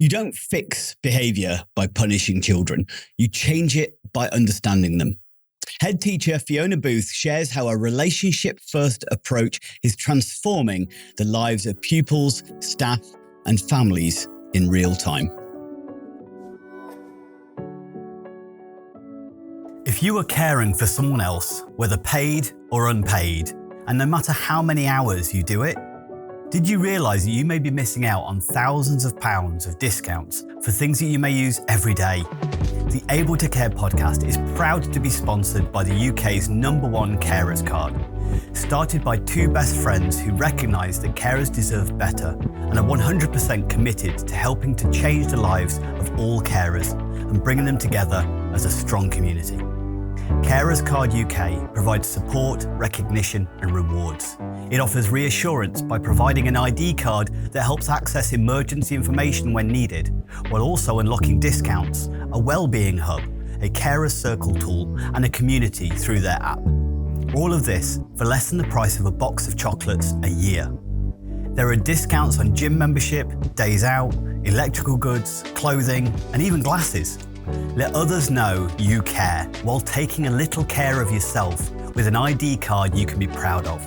You don't fix behaviour by punishing children. You change it by understanding them. Head teacher Fiona Booth shares how a relationship-first approach is transforming the lives of pupils, staff, and families in real time. If you are caring for someone else, whether paid or unpaid, and no matter how many hours you do it, did you realise that you may be missing out on thousands of pounds of discounts for things that you may use every day? The Able to Care podcast is proud to be sponsored by the UK's #1 carers card. Started by two best friends who recognise that carers deserve better and are 100% committed to helping to change the lives of all carers and bringing them together as a strong community. Carers Card UK provides support, recognition and rewards. It offers reassurance by providing an ID card that helps access emergency information when needed, while also unlocking discounts, a wellbeing hub, a carers circle tool and a community through their app. All of this for less than the price of a box of chocolates a year. There are discounts on gym membership, days out, electrical goods, clothing and even glasses. Let others know you care while taking a little care of yourself with an ID card you can be proud of.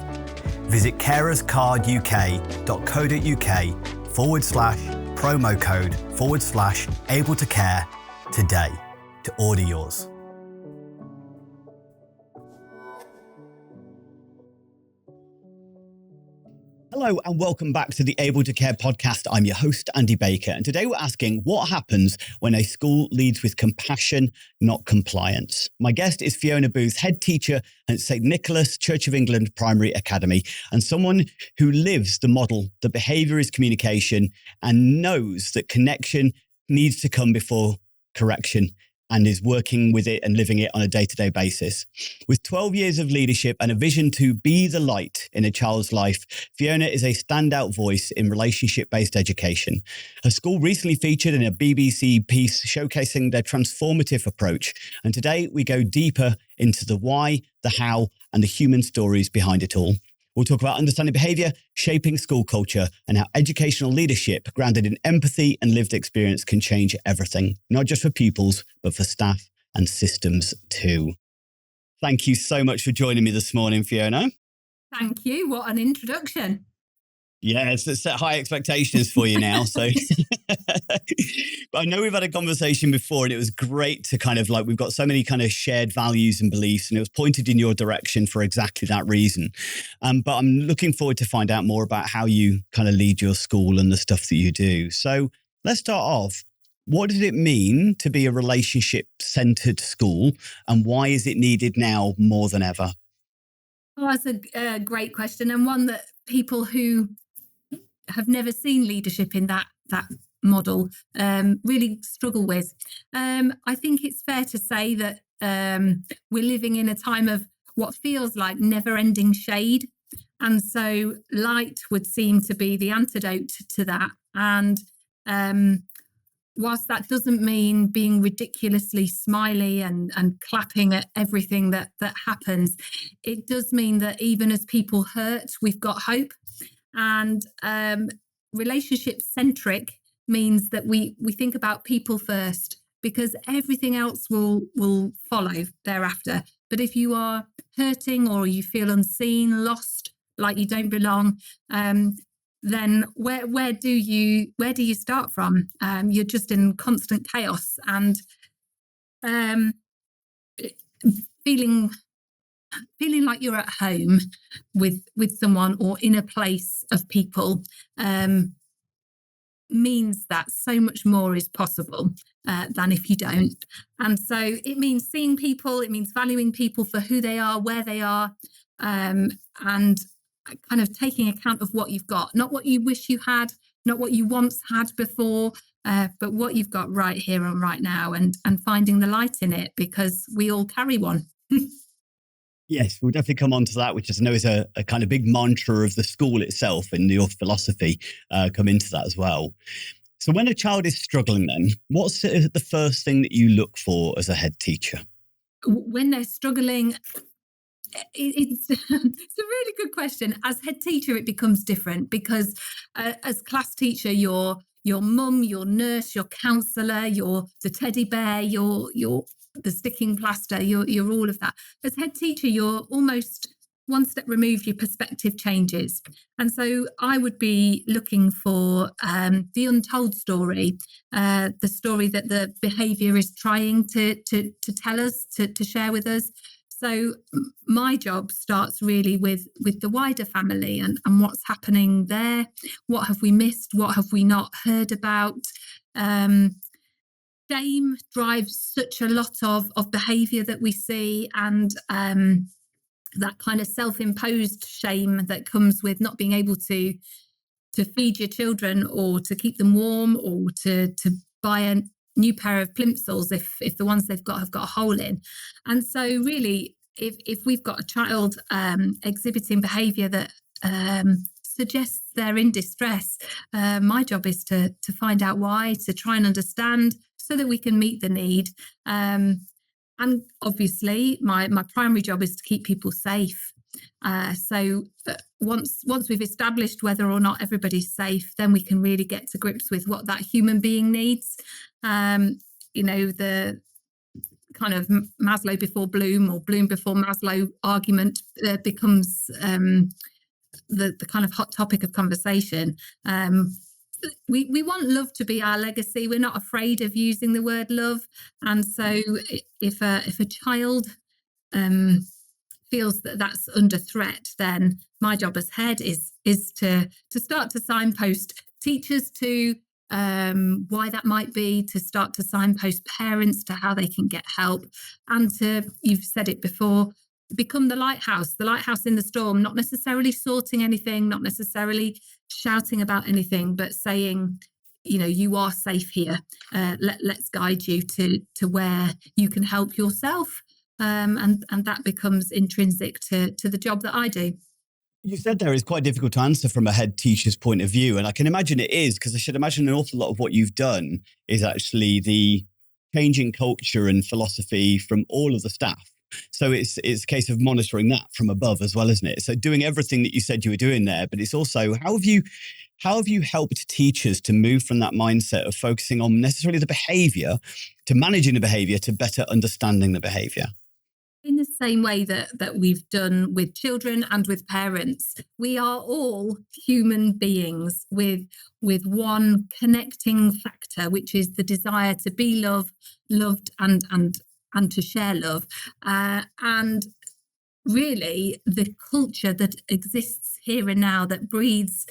Visit carerscarduk.co.uk/promo code/able to care today to order yours. Hello and welcome back to the Able to Care podcast. I'm your host, Andy Baker, and today we're asking what happens when a school leads with compassion, not compliance. My guest is Fiona Booth, head teacher at St. Nicholas Church of England Primary Academy, and someone who lives the model that behaviour is communication and knows that connection needs to come before correction, and is working with it and living it on a day-to-day basis. With 12 years of leadership and a vision to be the light in a child's life, Fiona is a standout voice in relationship-based education. Her school recently featured in a BBC piece showcasing their transformative approach. And today we go deeper into the why, the how, and the human stories behind it all. We'll talk about understanding behaviour, shaping school culture, and how educational leadership grounded in empathy and lived experience can change everything, not just for pupils, but for staff and systems too. Thank you so much for joining me this morning, Fiona. Thank you. What an introduction. Yeah, it's set high expectations for you now. So but I know we've had a conversation before and it was great to kind of we've got so many kind of shared values and beliefs and it was pointed in your direction for exactly that reason. But I'm looking forward to find out more about how you kind of lead your school and the stuff that you do. So let's start off. What does it mean to be a relationship-centered school and why is it needed now more than ever? Oh, that's a great question and one that people who have never seen leadership in that model really struggle with. I think it's fair to say that we're living in a time of what feels like never-ending shade. And so light would seem to be the antidote to that. And whilst that doesn't mean being ridiculously smiley and clapping at everything that happens, it does mean that even as people hurt, we've got hope. And relationship-centric means that we think about people first because everything else will follow thereafter. But if you are hurting or you feel unseen, lost, like you don't belong, then where do you start from? You're just in constant chaos and feeling like you're at home with someone or in a place of people means that so much more is possible than if you don't. And so it means seeing people, it means valuing people for who they are, where they are, and kind of taking account of what you've got, not what you wish you had, not what you once had before, but what you've got right here and right now and finding the light in it because we all carry one. Yes, we'll definitely come on to that, which I know is a kind of big mantra of the school itself and your philosophy come into that as well. So when a child is struggling then, what's the first thing that you look for as a head teacher? When they're struggling, it's a really good question. As head teacher, it becomes different because as class teacher, you're your mum, your nurse, your counsellor, you're the teddy bear, you're the sticking plaster, you're all of that. As head teacher, you're almost one step removed, your perspective changes. And so I would be looking for the untold story, the story that the behaviour is trying to tell us, to share with us. So my job starts really with the wider family and what's happening there. What have we missed? What have we not heard about? Shame drives such a lot of behaviour that we see, and that kind of self-imposed shame that comes with not being able to feed your children, or to keep them warm, or to buy a new pair of plimsolls if the ones they've got have got a hole in. And so really, if we've got a child exhibiting behaviour that suggests they're in distress, my job is to find out why, to try and understand, so that we can meet the need. And obviously, my primary job is to keep people safe. So once we've established whether or not everybody's safe, then we can really get to grips with what that human being needs. The kind of Maslow before Bloom, or Bloom before Maslow argument becomes the kind of hot topic of conversation. We want love to be our legacy. We're not afraid of using the word love. And so if a child feels that that's under threat, then my job as head is to start to signpost teachers to why that might be, to start to signpost parents to how they can get help, and to, you've said it before, become the lighthouse in the storm, not necessarily sorting anything, not necessarily shouting about anything, but saying, you are safe here. Let's guide you to where you can help yourself. And that becomes intrinsic to the job that I do. You said there is quite difficult to answer from a head teacher's point of view. And I can imagine it is, because I should imagine an awful lot of what you've done is actually the changing culture and philosophy from all of the staff. So it's a case of monitoring that from above as well, isn't it? So doing everything that you said you were doing there, but it's also how have you helped teachers to move from that mindset of focusing on necessarily the behaviour to managing the behaviour to better understanding the behaviour? In the same way that we've done with children and with parents, we are all human beings with one connecting factor, which is the desire to be loved, and to share love. And really, the culture that exists here and now, that breathes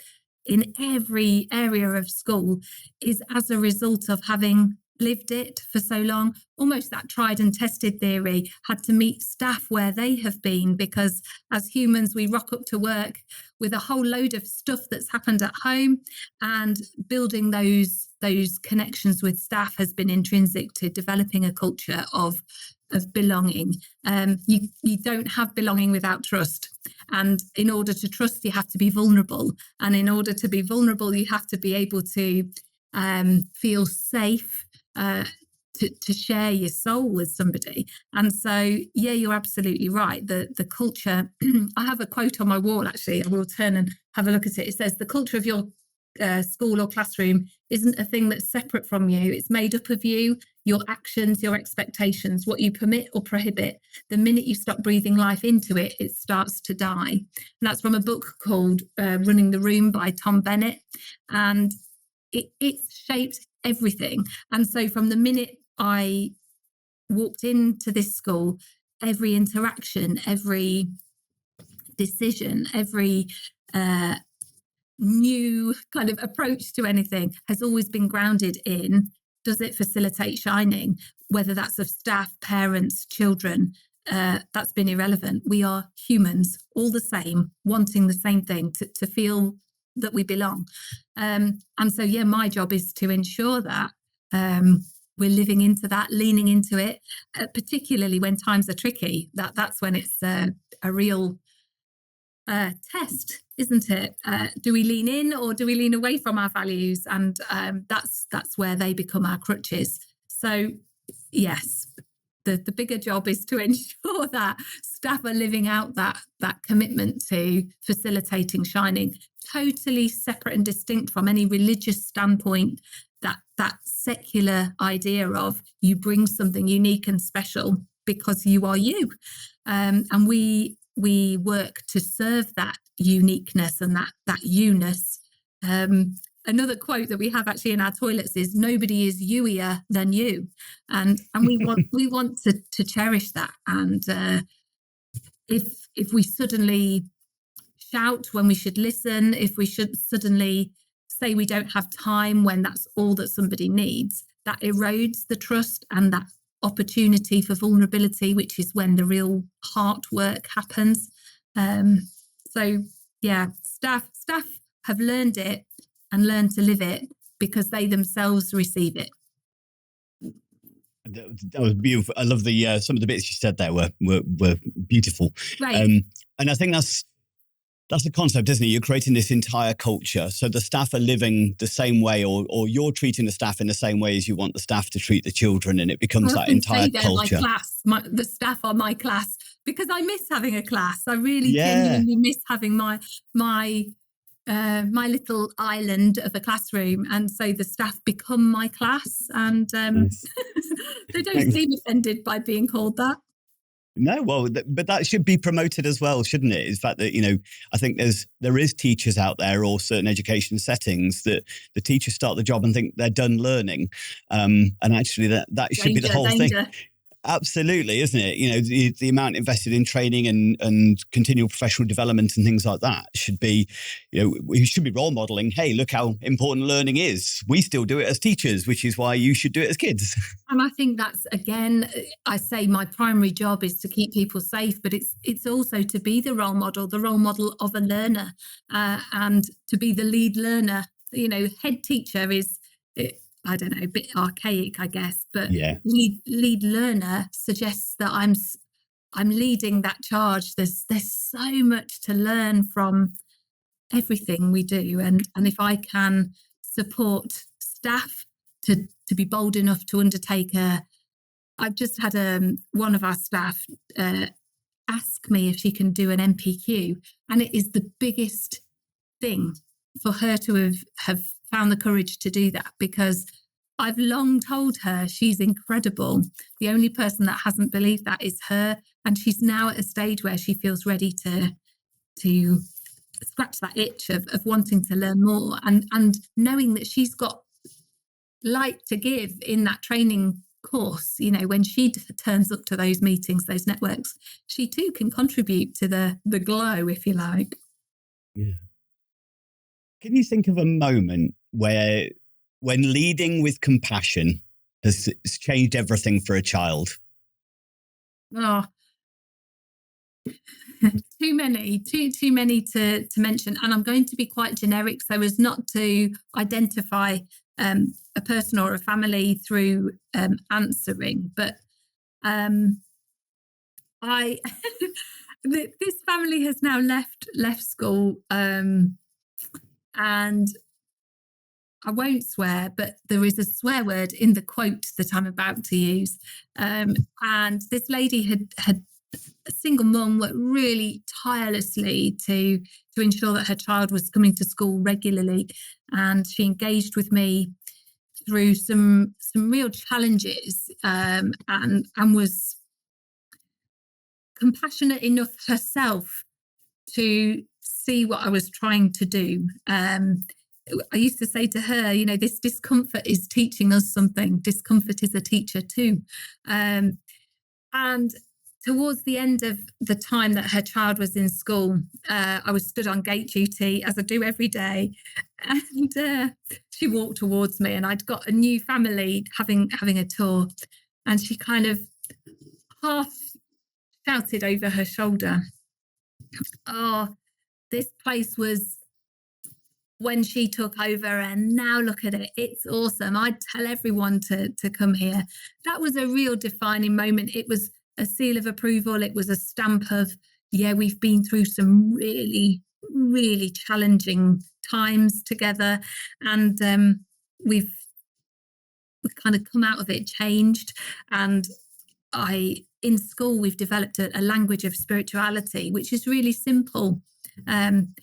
in every area of school, is as a result of having lived it for so long. Almost that tried and tested theory, had to meet staff where they have been, because as humans, we rock up to work with a whole load of stuff that's happened at home, and building those connections with staff has been intrinsic to developing a culture of belonging. You don't have belonging without trust. And in order to trust, you have to be vulnerable. And in order to be vulnerable, you have to be able to feel safe to share your soul with somebody. And so, yeah, you're absolutely right. The culture, I have a quote on my wall, actually. I will turn and have a look at it. It says, the culture of your school or classroom isn't a thing that's separate from you. It's made up of you, your actions, your expectations, what you permit or prohibit. The minute you stop breathing life into it, it starts to die. And that's from a book called Running the Room by Tom Bennett. And it's shaped everything. And so from the minute I walked into this school, every interaction, every decision, every new kind of approach to anything has always been grounded in, does it facilitate shining? Whether that's of staff, parents, children, that's been irrelevant. We are humans, all the same, wanting the same thing, to feel that we belong. And so, yeah, my job is to ensure that we're living into that, leaning into it, particularly when times are tricky. That's when it's a real test, isn't it? Do we lean in or do we lean away from our values? And that's where they become our crutches. So, yes, the bigger job is to ensure that staff are living out that commitment to facilitating shining, totally separate and distinct from any religious standpoint. That secular idea of you bring something unique and special because you are you, and we work to serve that uniqueness and that you-ness. Another quote that we have actually in our toilets is "Nobody is you-ier than you," and we want to cherish that. And if we suddenly shout when we should listen, if we should suddenly say we don't have time when that's all that somebody needs, that erodes the trust and that opportunity for vulnerability, which is when the real heart work happens. So yeah, staff have learned it and learned to live it because they themselves receive it. That was beautiful. I love the some of the bits you said there were beautiful. Right. And I think that's the concept, isn't it? You're creating this entire culture. So the staff are living the same way, or you're treating the staff in the same way as you want the staff to treat the children. And it becomes that entire culture. My class, the staff are my class, because I miss having a class. I really genuinely miss having my little island of a classroom. And so the staff become my class, and they don't seem offended by being called that. No, well, but that should be promoted as well, shouldn't it? Is that I think there is teachers out there or certain education settings that the teachers start the job and think they're done learning, and actually that should be the whole thing. Absolutely, isn't it? The amount invested in training and continual professional development and things like that should be, we should be role modeling. Hey, look how important learning is. We still do it as teachers, which is why you should do it as kids. And I think that's, again, I say my primary job is to keep people safe, but it's also to be the role model of a learner, and to be the lead learner. Head teacher is, I don't know, a bit archaic, I guess, but lead learner suggests that I'm leading that charge. There's so much to learn from everything we do, and if I can support staff to be bold enough to undertake I've just had one of our staff ask me if she can do an MPQ, and it is the biggest thing for her to have found the courage to do that, because I've long told her she's incredible. The only person that hasn't believed that is her, and she's now at a stage where she feels ready to scratch that itch of wanting to learn more, and knowing that she's got light to give in that training course. When she turns up to those meetings, those networks, she too can contribute to the glow, if you like. Yeah. Can you think of a moment when leading with compassion has changed everything for a child? Oh, too many to mention. And I'm going to be quite generic so as not to identify a person or a family through answering. But this family has now left school, and I won't swear, but there is a swear word in the quote that I'm about to use. And this lady had a single mum worked really tirelessly to ensure that her child was coming to school regularly. And she engaged with me through some real challenges, and was compassionate enough herself to see what I was trying to do. I used to say to her, this discomfort is teaching us something. Discomfort is a teacher too. And towards the end of the time that her child was in school, I was stood on gate duty, as I do every day. And she walked towards me, and I'd got a new family having a tour. And she kind of half shouted over her shoulder, "Oh, this place was when she took over, and now look at it. It's awesome. I'd tell everyone to come here." That was a real defining moment. It was a seal of approval. It was a stamp of, we've been through some really, really challenging times together, and we've kind of come out of it changed. And in school, we've developed a language of spirituality, which is really simple.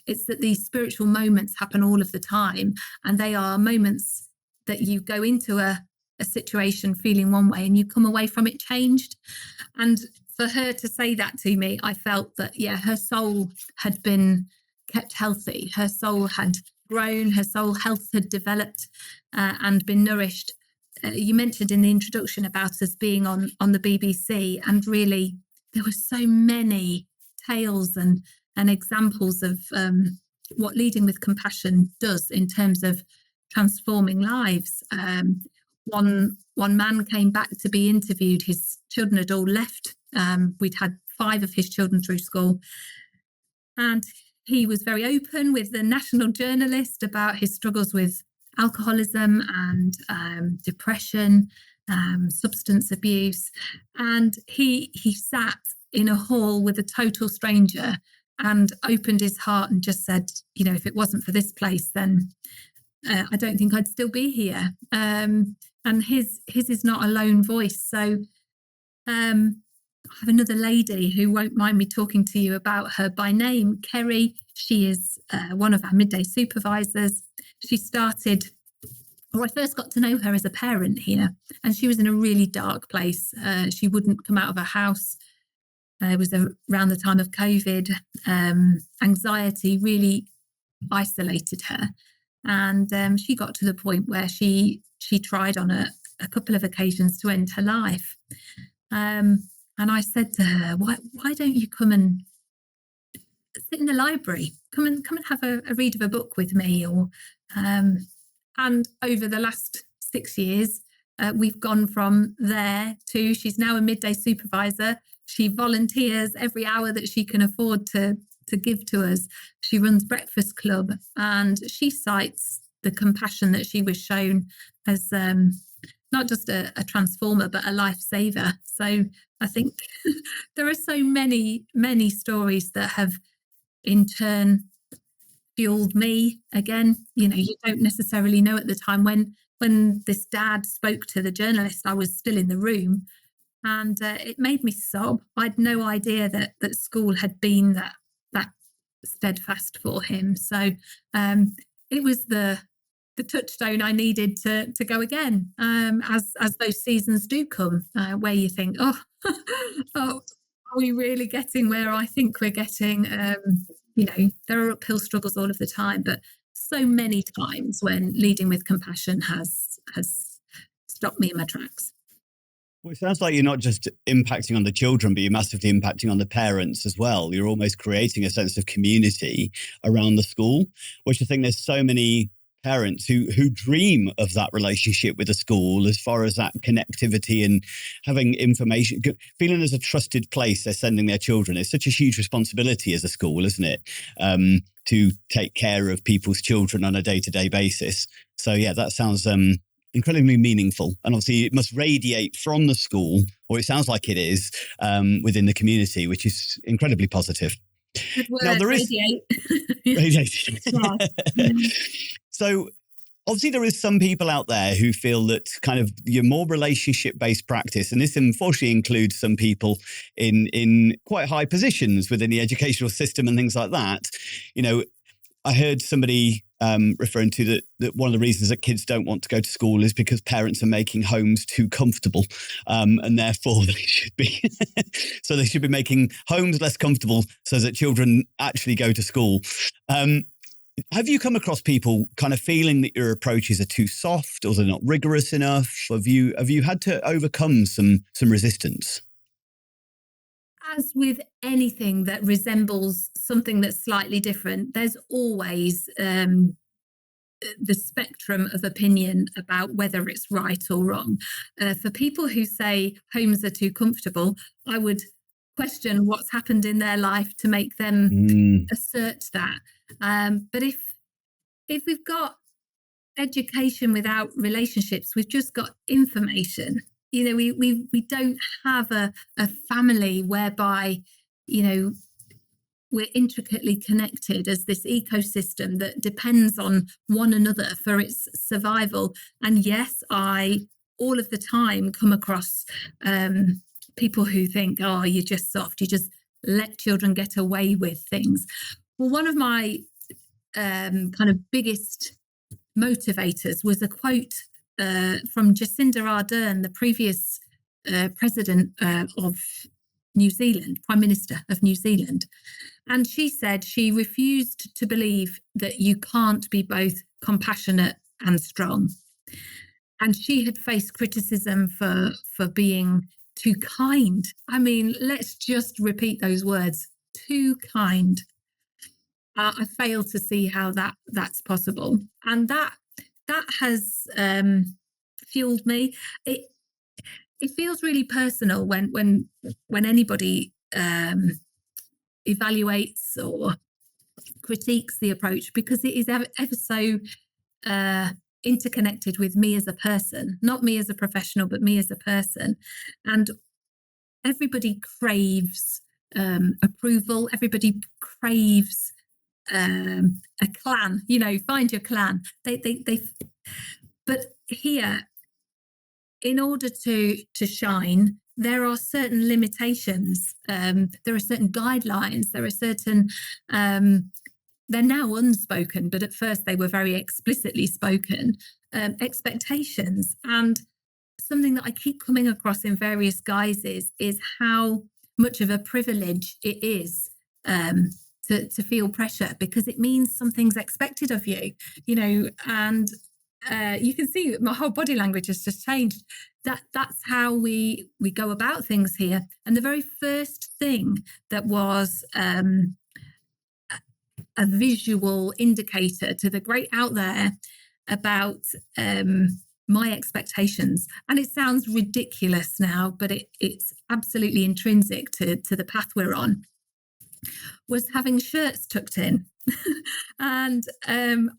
It's that these spiritual moments happen all of the time, and they are moments that you go into a situation feeling one way and you come away from it changed. And for her to say that to me, I felt that, yeah, her soul had been kept healthy. Her soul had grown, her soul health had developed and been nourished. You mentioned in the introduction about us being on the BBC, and really there were so many tales and examples of what leading with compassion does in terms of transforming lives. One man came back to be interviewed. His children had all left. We'd had 5 of his children through school, and he was very open with the national journalist about his struggles with alcoholism and depression, substance abuse. And he sat in a hall with a total stranger and opened his heart and just said, you know, if it wasn't for this place, then I don't think I'd still be here. And his is not a lone voice. So I have another lady who won't mind me talking to you about her by name, Kerry. She is one of our midday supervisors. She started, I first got to know her as a parent here, and she was in a really dark place. She wouldn't come out of her house. It was around the time of COVID. Anxiety really isolated her. And she got to the point where she tried on a couple of occasions to end her life. And I said to her, why don't you come and sit in the library? Come and have a read of a book with me. And over the last 6 years, we've gone from there to, she's now a midday supervisor. She volunteers every hour that she can afford to give to us. She runs Breakfast Club, and she cites the compassion that she was shown as not just a transformer, but a lifesaver. So I think there are so many, many stories that have in turn fueled me. Again, you know, you don't necessarily know at the time. When this dad spoke to the journalist, I was still in the room, and it made me sob. I'd no idea that school had been that steadfast for him. So it was the touchstone I needed to go again, as those seasons do come, where you think, oh, are we really getting where I think we're getting? You know, there are uphill struggles all of the time, but so many times when leading with compassion has stopped me in my tracks. Well, it sounds like you're not just impacting on the children, but you're massively impacting on the parents as well. You're almost creating a sense of community around the school, which I think there's so many parents who dream of that relationship with the school, as far as that connectivity and having information, feeling as a trusted place they're sending their children. It's such a huge responsibility as a school, isn't it? To take care of people's children on a day-to-day basis. So yeah, that sounds incredibly meaningful. And obviously it must radiate from the school, or it sounds like it is, within the community, which is incredibly positive. Good word, now there radiate. Radiation. Yeah. So obviously there is some people out there who feel that kind of your more relationship-based practice, and this unfortunately includes some people in quite high positions within the educational system and things like that. You know, I heard somebody referring to that one of the reasons that kids don't want to go to school is because parents are making homes too comfortable, and therefore they should be so they should be making homes less comfortable so that children actually go to school. Have you come across people kind of feeling that your approaches are too soft or they're not rigorous enough? Have you had to overcome some resistance? As with anything that resembles something that's slightly different, there's always the spectrum of opinion about whether it's right or wrong. For people who say homes are too comfortable, I would question what's happened in their life to make them assert that. But if we've got education without relationships, we've just got information. You know, we don't have a family whereby, you know, we're intricately connected as this ecosystem that depends on one another for its survival. And yes, I all of the time come across people who think, oh, you're just soft, you just let children get away with things. Well, one of my kind of biggest motivators was a quote from Jacinda Ardern, the previous president of New Zealand, Prime Minister of New Zealand. And she said she refused to believe that you can't be both compassionate and strong. And she had faced criticism for being too kind. I mean, let's just repeat those words, too kind. I fail to see how that's possible. And that has fueled me. It feels really personal when anybody evaluates or critiques the approach, because it is ever so interconnected with me as a person, not me as a professional, but me as a person. And everybody craves approval. Everybody craves a clan, find your clan. But here, in order to shine, there are certain limitations. There are certain guidelines. There are certain, they're now unspoken, but at first they were very explicitly spoken, expectations. And something that I keep coming across in various guises is how much of a privilege it is to feel pressure, because it means something's expected of you, and you can see my whole body language has just changed. That's how we go about things here. And the very first thing that was a visual indicator to the great out there about my expectations, and it sounds ridiculous now, but it's absolutely intrinsic to the path we're on, was having shirts tucked in. And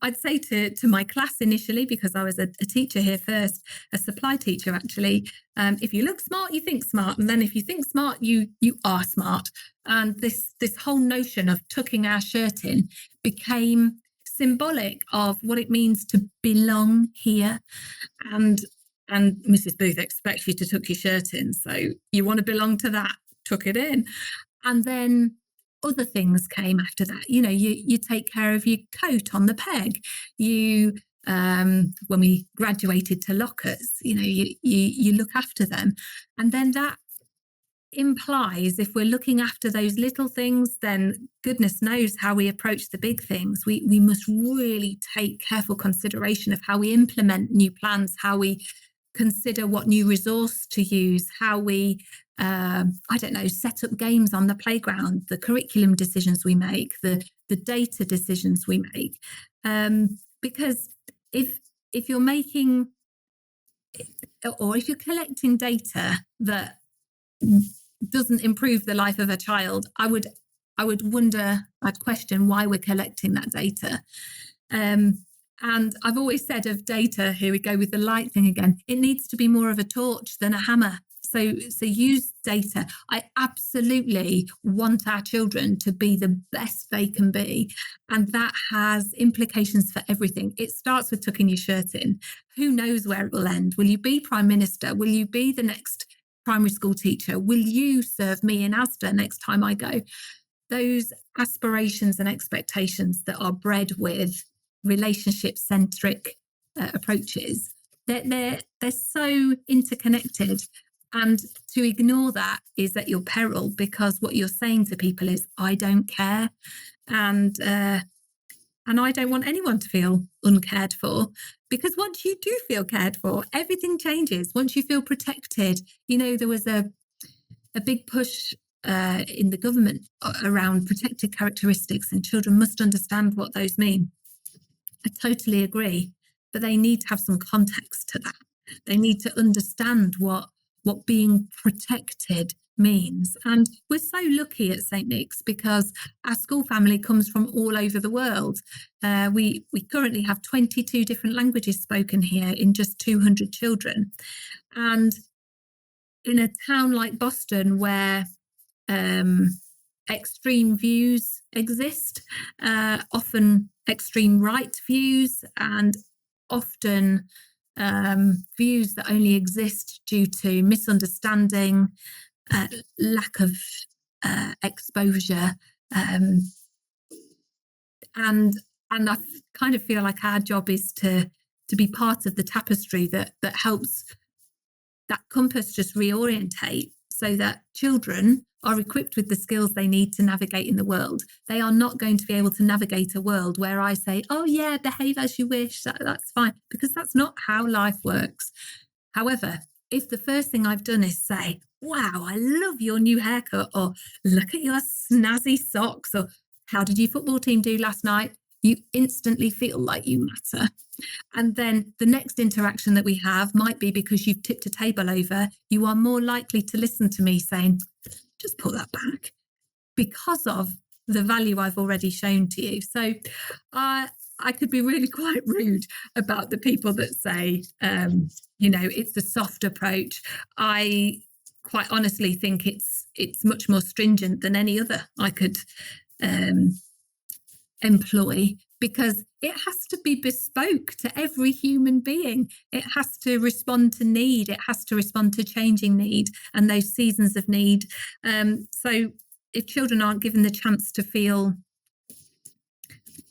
I'd say to my class initially, because I was a teacher here first, a supply teacher actually, if you look smart, you think smart, and then if you think smart, you are smart. And this whole notion of tucking our shirt in became symbolic of what it means to belong here. And Mrs. Booth expects you to tuck your shirt in, so you want to belong to that, tuck it in. And then other things came after that. You take care of your coat on the peg. You, when we graduated to lockers, you look after them. And then that implies, if we're looking after those little things, then goodness knows how we approach the big things. We must really take careful consideration of how we implement new plans, how we consider what new resource to use, how we set up games on the playground, the curriculum decisions we make, the data decisions we make. Because if you're making, or if you're collecting data that doesn't improve the life of a child, I would wonder, I'd question why we're collecting that data. And I've always said of data, here we go with the light thing again, it needs to be more of a torch than a hammer. So use data. I absolutely want our children to be the best they can be. And that has implications for everything. It starts with tucking your shirt in. Who knows where it will end? Will you be Prime Minister? Will you be the next primary school teacher? Will you serve me in Asda next time I go? Those aspirations and expectations that are bred with relationship-centric approaches, they're so interconnected. And to ignore that is at your peril, because what you're saying to people is, I don't care. And I don't want anyone to feel uncared for, because once you do feel cared for, everything changes. Once you feel protected, there was a big push in the government around protected characteristics, and children must understand what those mean. I totally agree, but they need to have some context to that. They need to understand what being protected means. And we're so lucky at St. Nick's because our school family comes from all over the world. We currently have 22 different languages spoken here in just 200 children. And in a town like Boston, where extreme views exist, often extreme right views, and often views that only exist due to misunderstanding, lack of exposure, and I kind of feel like our job is to be part of the tapestry that helps that compass just reorientate, so that children are equipped with the skills they need to navigate in the world. They are not going to be able to navigate a world where I say, oh yeah, behave as you wish, that's fine, because that's not how life works. However, if the first thing I've done is say, wow, I love your new haircut, or look at your snazzy socks, or how did your football team do last night? You instantly feel like you matter. And then the next interaction that we have might be because you've tipped a table over, you are more likely to listen to me saying, just put that back, because of the value I've already shown to you. So I could be really quite rude about the people that say, it's the soft approach. I quite honestly think it's much more stringent than any other I could employ, because it has to be bespoke to every human being. It has to respond to need. It has to respond to changing need and those seasons of need. So if children aren't given the chance to feel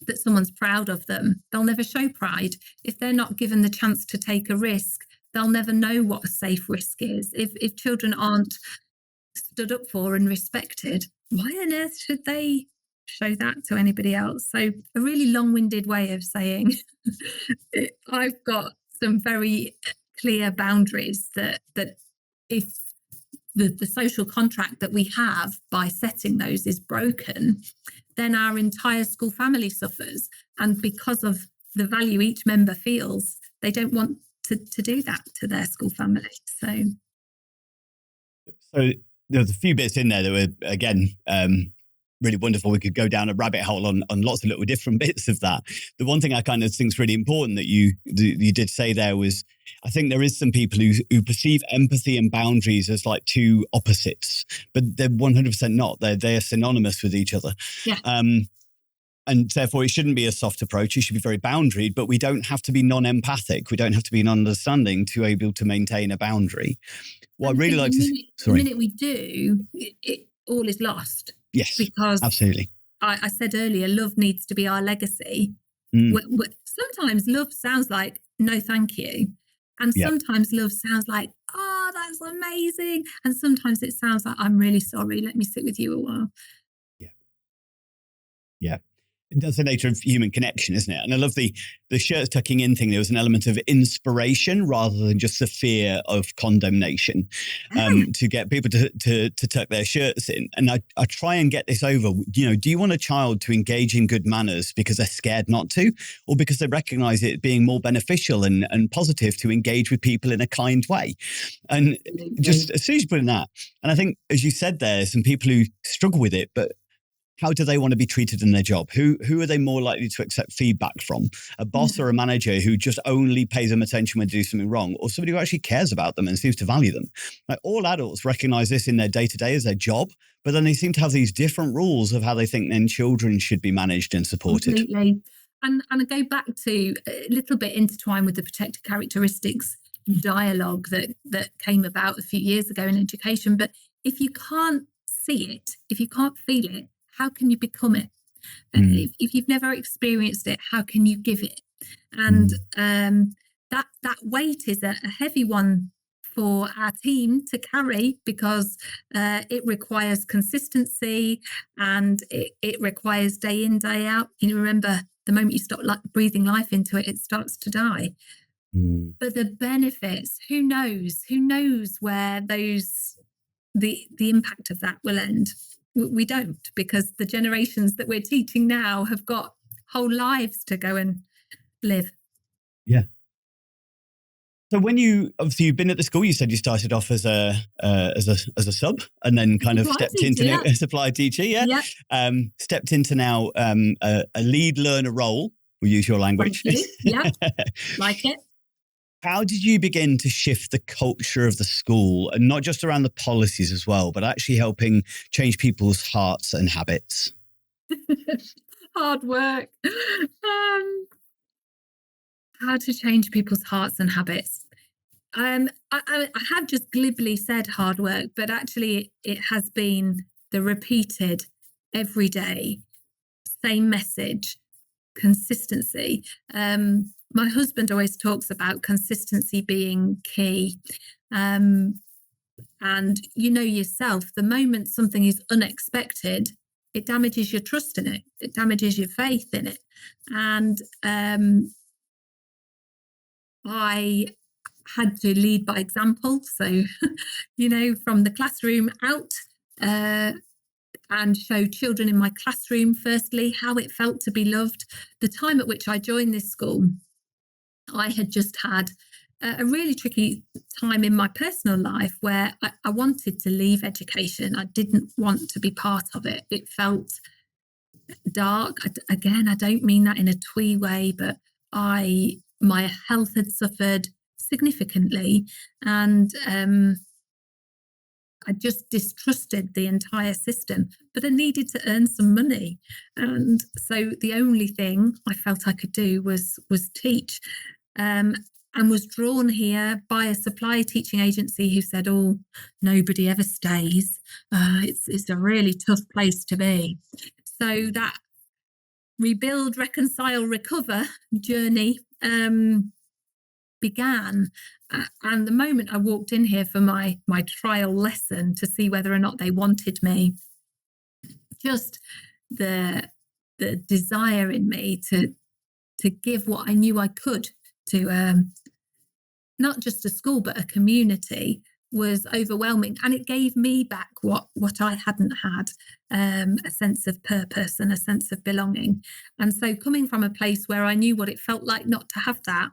that someone's proud of them, they'll never show pride. If they're not given the chance to take a risk, they'll never know what a safe risk is. If children aren't stood up for and respected, why on earth should they show that to anybody else? So a really long-winded way of saying I've got some very clear boundaries that if the social contract that we have by setting those is broken, then our entire school family suffers. And because of the value each member feels, they don't want to do that to their school family. So there's a few bits in there that were, again, really wonderful. We could go down a rabbit hole on lots of little different bits of that. The one thing I kind of think is really important that you did say there was, I think there is some people who perceive empathy and boundaries as like two opposites, but they're 100% not. They're synonymous with each other. Yeah. And therefore, it shouldn't be a soft approach. It should be very boundaried, but we don't have to be non-empathic. We don't have to be non-understanding to be able to maintain a boundary. What I really like to... The minute we do, it all is lost. Yes, because absolutely. I said earlier, love needs to be our legacy. Sometimes love sounds like, no, thank you. And sometimes love sounds like, oh, that's amazing. And sometimes it sounds like, I'm really sorry. Let me sit with you a while. Yeah. That's the nature of human connection, isn't it? And I love the shirts tucking in thing. There was an element of inspiration rather than just the fear of condemnation, to get people to tuck their shirts in. And I try and get this over. Do you want a child to engage in good manners because they're scared not to, or because they recognize it being more beneficial and positive to engage with people in a kind way? And just as soon as you put in that, and I think, as you said, there's some people who struggle with it, but how do they want to be treated in their job? Who are they more likely to accept feedback from? A boss or a manager who just only pays them attention when they do something wrong, or somebody who actually cares about them and seems to value them? Like, all adults recognize this in their day-to-day as their job, but then they seem to have these different rules of how they think then children should be managed and supported. Completely. And I go back to a little bit intertwined with the protected characteristics dialogue that came about a few years ago in education. But if you can't see it, if you can't feel it, how can you become it? If you've never experienced it, how can you give it? And that weight is a heavy one for our team to carry, because it requires consistency and it requires day in, day out. You remember, the moment you stop breathing life into it, it starts to die. But the benefits, who knows where the impact of that will end. We don't, because the generations that we're teaching now have got whole lives to go and live. Yeah. So when you've been at the school, you said you started off as a sub, and then kind of stepped into a supply teacher. Stepped into now a lead learner role. We'll use your language. Thank you. Yeah, like it. How did you begin to shift the culture of the school, and not just around the policies as well, but actually helping change people's hearts and habits? Hard work. How to change people's hearts and habits. I have just glibly said hard work, but actually it has been the repeated every day, same message, consistency. My husband always talks about consistency being key. And you know yourself, the moment something is unexpected, it damages your trust in it, it damages your faith in it. And I had to lead by example. So, from the classroom out, and show children in my classroom, firstly, how it felt to be loved. The time at which I joined this school, I had just had a really tricky time in my personal life where I wanted to leave education. I didn't want to be part of it. It felt dark. Again, I don't mean that in a twee way, but my health had suffered significantly, and I just distrusted the entire system, but I needed to earn some money. And so the only thing I felt I could do was teach, and was drawn here by a supply teaching agency who said, oh, nobody ever stays. It's a really tough place to be. So that rebuild, reconcile, recover journey began. And the moment I walked in here for my trial lesson to see whether or not they wanted me, just the desire in me to give what I knew I could to not just a school but a community was overwhelming, and it gave me back what I hadn't had, a sense of purpose and a sense of belonging. And so coming from a place where I knew what it felt like not to have that,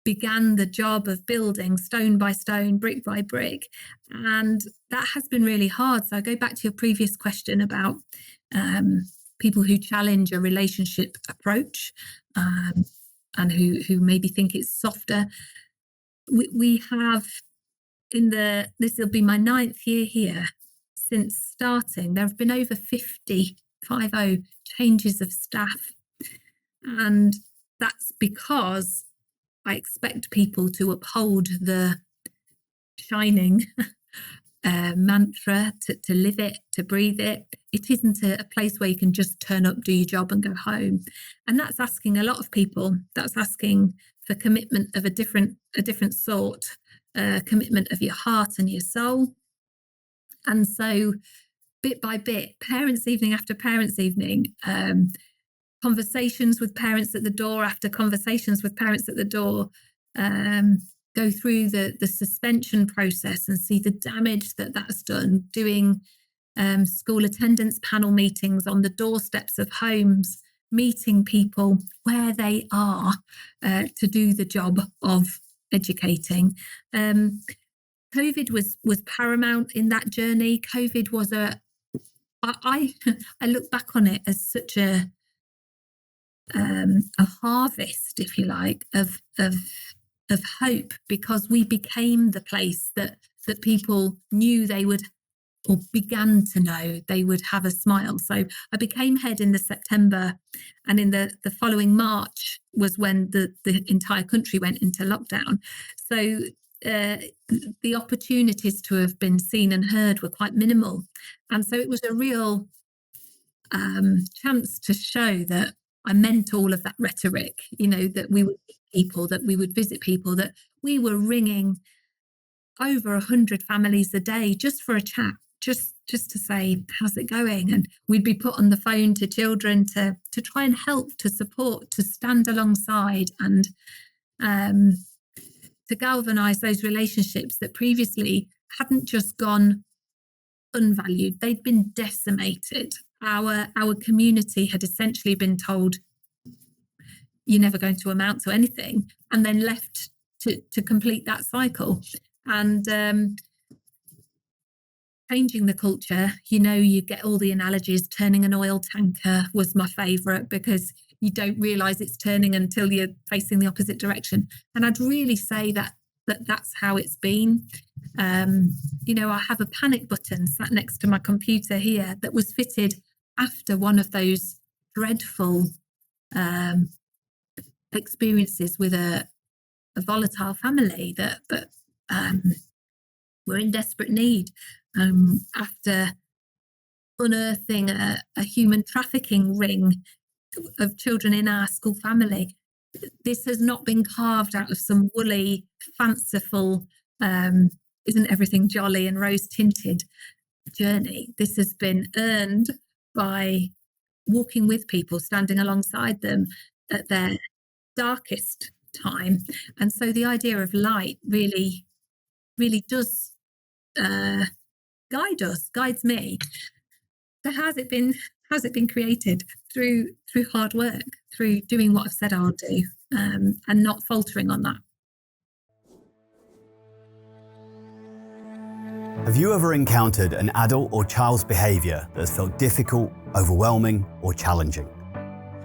began the job of building stone by stone, brick by brick. And that has been really hard. So I go back to your previous question about people who challenge a relationship approach, and who maybe think it's softer. We have this will be my 9th year here. Since starting, there have been over 50 changes of staff. And that's because I expect people to uphold the shining mantra, to live it, to breathe it. It isn't a place where you can just turn up, do your job and go home. And that's asking a lot of people. That's asking for commitment of a different sort, commitment of your heart and your soul. And so bit by bit, parents' evening after parents' evening, conversations with parents at the door after conversations with parents at the door, go through the suspension process and see the damage that's done, doing school attendance panel meetings on the doorsteps of homes, meeting people where they are to do the job of educating. COVID was paramount in that journey. COVID was I look back on it as such a harvest, if you like, of hope, because we became the place that people knew they would, or began to know they would have a smile. So I became head in the September, and in the following March was when the entire country went into lockdown. So the opportunities to have been seen and heard were quite minimal. And so it was a real chance to show that I meant all of that rhetoric, that we would meet people, that we would visit people, that we were ringing over 100 families a day just for a chat, just to say, how's it going? And we'd be put on the phone to children to try and help, to support, to stand alongside, and to galvanise those relationships that previously hadn't just gone unvalued, they'd been decimated. Our community had essentially been told, you're never going to amount to anything, and then left to complete that cycle. And changing the culture, you get all the analogies. Turning an oil tanker was my favourite, because you don't realise it's turning until you're facing the opposite direction. And I'd really say that's how it's been. I have a panic button sat next to my computer here that was fitted after one of those dreadful experiences with a volatile family that were in desperate need after unearthing a human trafficking ring of children in our school family. This has not been carved out of some woolly, fanciful, isn't everything jolly and rose-tinted journey. This has been earned by walking with people, standing alongside them at their darkest time. And so the idea of light really, really does guides me. So how's it been created? Through hard work, through doing what I've said I'll do, and not faltering on that. Have you ever encountered an adult or child's behaviour that has felt difficult, overwhelming, or challenging?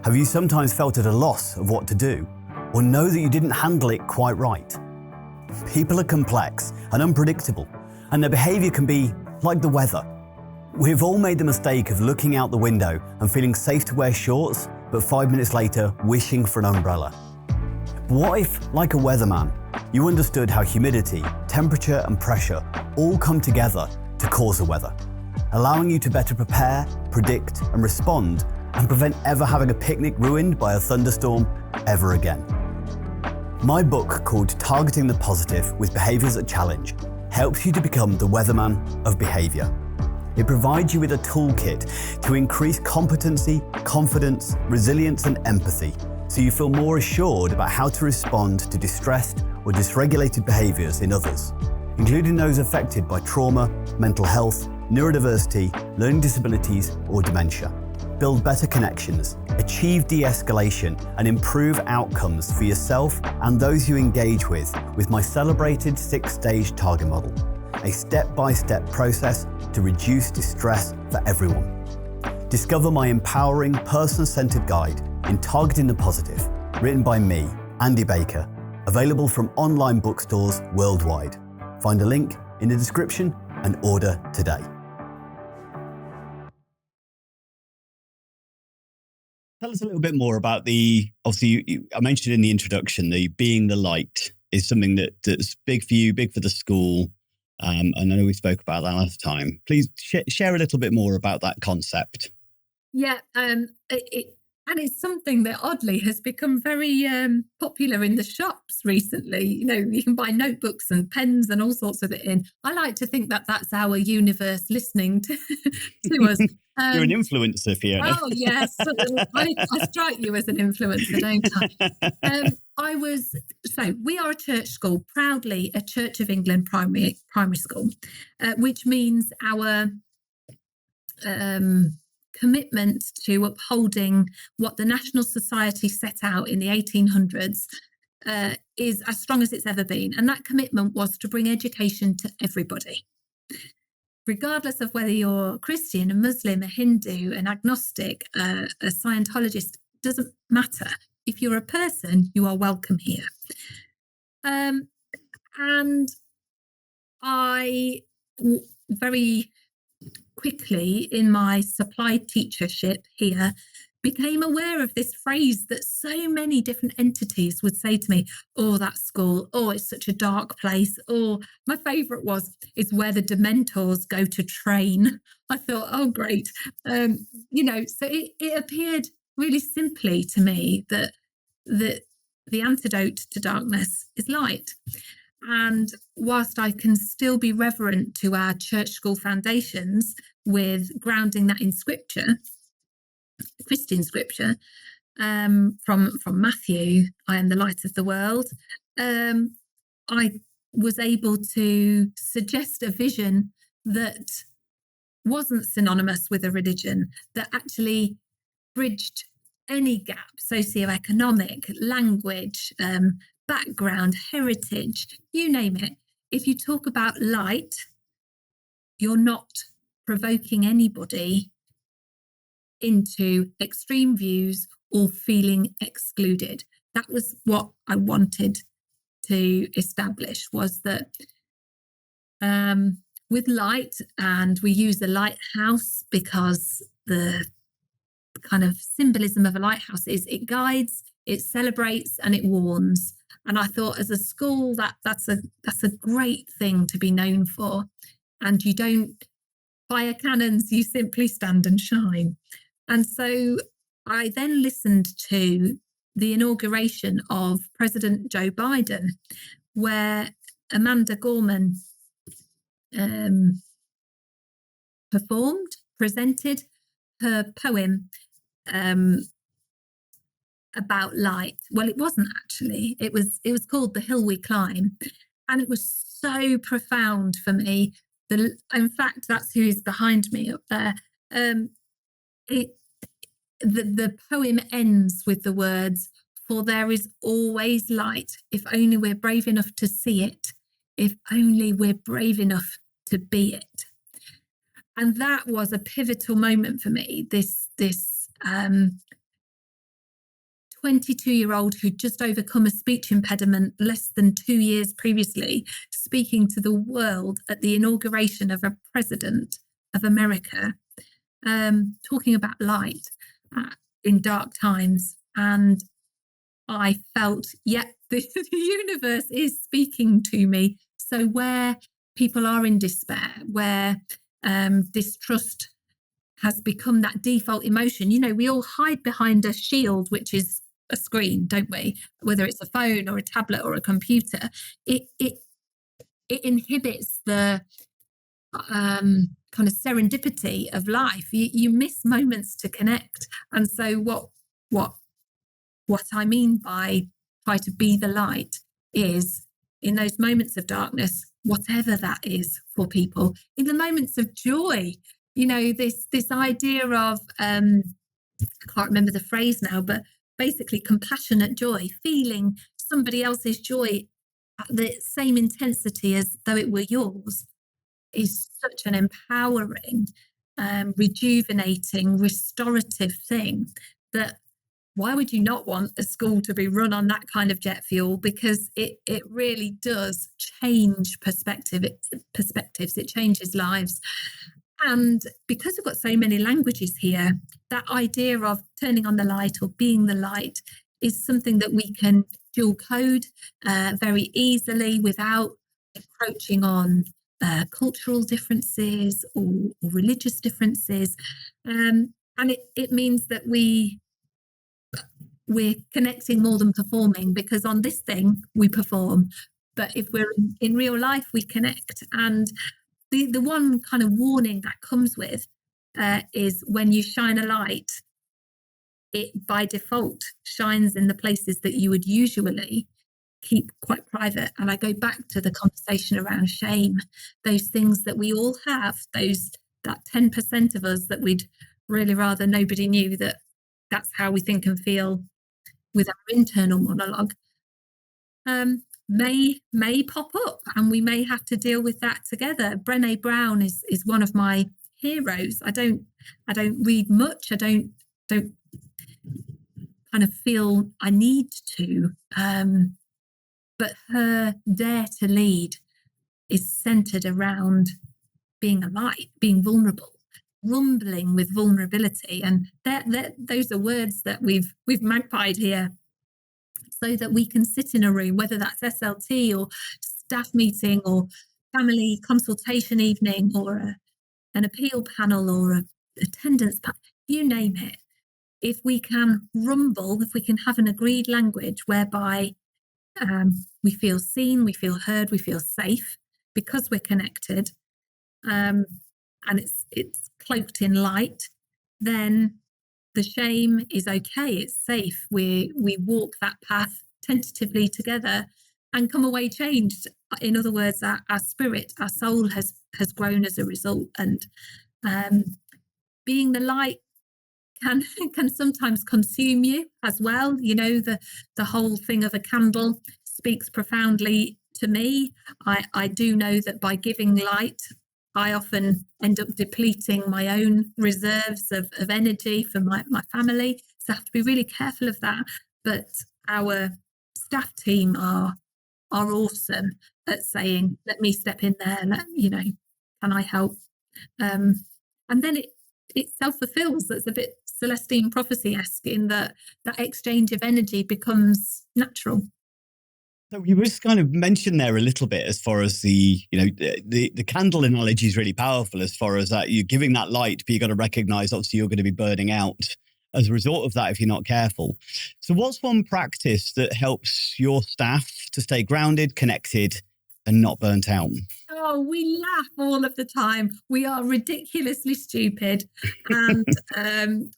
Have you sometimes felt at a loss of what to do, or know that you didn't handle it quite right? People are complex and unpredictable, and their behaviour can be like the weather. We've all made the mistake of looking out the window and feeling safe to wear shorts, but 5 minutes later wishing for an umbrella. What if, like a weatherman, you understood how humidity, temperature and pressure all come together to cause the weather, allowing you to better prepare, predict and respond, and prevent ever having a picnic ruined by a thunderstorm ever again? My book, called Targeting the Positive with Behaviours that Challenge, helps you to become the weatherman of behaviour. It provides you with a toolkit to increase competency, confidence, resilience and empathy, so you feel more assured about how to respond to distressed or dysregulated behaviours in others, including those affected by trauma, mental health, neurodiversity, learning disabilities or dementia. Build better connections, achieve de-escalation and improve outcomes for yourself and those you engage with my celebrated 6-stage target model, a step-by-step process to reduce distress for everyone. Discover my empowering, person-centered guide in Targeting the Positive, written by me, Andy Baker, available from online bookstores worldwide. Find a link in the description and order today. Tell us a little bit more about obviously I mentioned in the introduction, the being the light is something that's big for you, big for the school. And I know we spoke about that last time. Please share a little bit more about that concept. Yeah, and it's something that oddly has become very popular in the shops recently. You know, you can buy notebooks and pens and all sorts of it in. I like to think that that's our universe listening to us. You're an influencer, Fiona. Oh, yes. I strike you as an influencer, don't I? We are a church school, proudly a Church of England primary school, which means our commitment to upholding what the National Society set out in the 1800s is as strong as it's ever been. And that commitment was to bring education to everybody, regardless of whether you're Christian, a Muslim, a Hindu, an agnostic, a Scientologist, doesn't matter. If you're a person, you are welcome here. And I very quickly in my supply teachership here became aware of this phrase that so many different entities would say to me, oh, that school, oh, it's such a dark place. Or my favourite was, it's where the Dementors go to train. I thought, oh, great. So it appeared really simply to me that the antidote to darkness is light. And whilst I can still be reverent to our church school foundations with grounding that in scripture, Christian scripture, from Matthew, I am the light of the world, I was able to suggest a vision that wasn't synonymous with a religion, that actually bridged any gap, socioeconomic, language, background, heritage, you name it. If you talk about light, you're not provoking anybody into extreme views or feeling excluded. That was what I wanted to establish, was that with light, and we use a lighthouse because the kind of symbolism of a lighthouse is it guides, it celebrates and it warns. And I thought, as a school, that's a great thing to be known for. And you don't fire cannons, you simply stand and shine. And so I then listened to the inauguration of President Joe Biden, where Amanda Gorman presented her poem about light. Well, it wasn't actually. It was called The Hill We Climb, and it was so profound for me. In fact, that's who is behind me up there. The poem ends with the words, "For there is always light, if only we're brave enough to see it, if only we're brave enough to be it." And that was a pivotal moment for me. This 22-year-old who'd just overcome a speech impediment less than 2 years previously, speaking to the world at the inauguration of a president of America, talking about light in dark times. And I felt, the universe is speaking to me. So where people are in despair, where distrust has become that default emotion, we all hide behind a shield, which is a screen, don't we? Whether it's a phone or a tablet or a computer, it inhibits the kind of serendipity of life. You miss moments to connect. And so what I mean by try to be the light is, in those moments of darkness, whatever that is for people, in the moments of joy, this idea of I can't remember the phrase now, but basically compassionate joy, feeling somebody else's joy at the same intensity as though it were yours, is such an empowering, rejuvenating, restorative thing that why would you not want a school to be run on that kind of jet fuel? Because it really does change perspectives. It changes lives. And because we've got so many languages here, that idea of turning on the light or being the light is something that we can dual code very easily without encroaching on cultural differences or religious differences. And it means that we're connecting more than performing, because on this thing we perform, but if we're in real life we connect. And the one kind of warning that comes with is when you shine a light, it by default shines in the places that you would usually keep quite private. And I go back to the conversation around shame, those things that we all have, that 10% of us that we'd really rather nobody knew that that's how we think and feel with our internal monologue, may pop up, and we may have to deal with that together. Brené Brown is one of my heroes. I don't read much. I don't kind of feel I need to, but her Dare to Lead is centered around being a light, being vulnerable, rumbling with vulnerability. And those are words that we've magpied here, so that we can sit in a room, whether that's SLT or staff meeting or family consultation evening or an appeal panel or a attendance panel, you name it. If we can rumble, if we can have an agreed language whereby we feel seen, we feel heard, we feel safe because we're connected, and it's cloaked in light, then the shame is okay, it's safe. We walk that path tentatively together and come away changed. In other words, our spirit, our soul has grown as a result. And being the light can sometimes consume you as well. The whole thing of a candle speaks profoundly to me. I do know that by giving light, I often end up depleting my own reserves of energy for my family. So I have to be really careful of that. But our staff team are awesome at saying, let me step in there, can I help? And then it self-fulfills. That's a bit Celestine prophecy-esque in that exchange of energy becomes natural. So you just kind of mentioned there a little bit as far as the candle analogy is really powerful as far as that you're giving that light, but you got to recognize obviously you're going to be burning out as a result of that if you're not careful. So what's one practice that helps your staff to stay grounded, connected, and not burnt out? Oh, we laugh all of the time. We are ridiculously stupid, and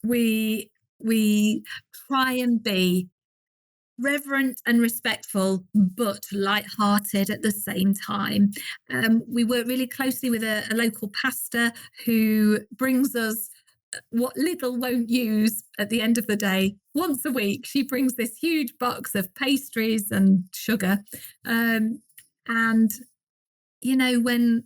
we try and be reverent and respectful, but light-hearted at the same time. We work really closely with a local pastor who brings us what little won't use at the end of the day. Once a week, she brings this huge box of pastries and sugar. And when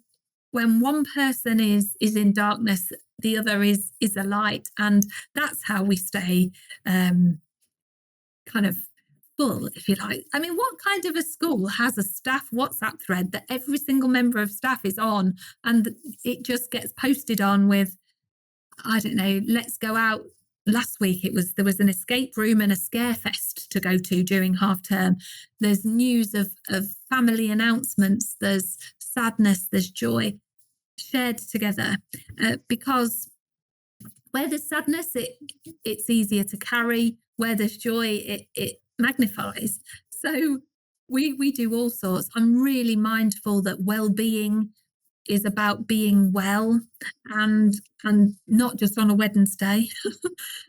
one person is in darkness, the other is a light, and that's how we stay kind of full, if you like. I mean, what kind of a school has a staff WhatsApp thread that every single member of staff is on, and it just gets posted on with, I don't know, let's go out. Last week there was an escape room and a scare fest to go to during half term. There's news of family announcements, there's sadness, there's joy shared together, because where there's sadness, it's easier to carry. Where there's joy, it magnifies. So we do all sorts. I'm really mindful that well-being is about being well, and not just on a Wednesday.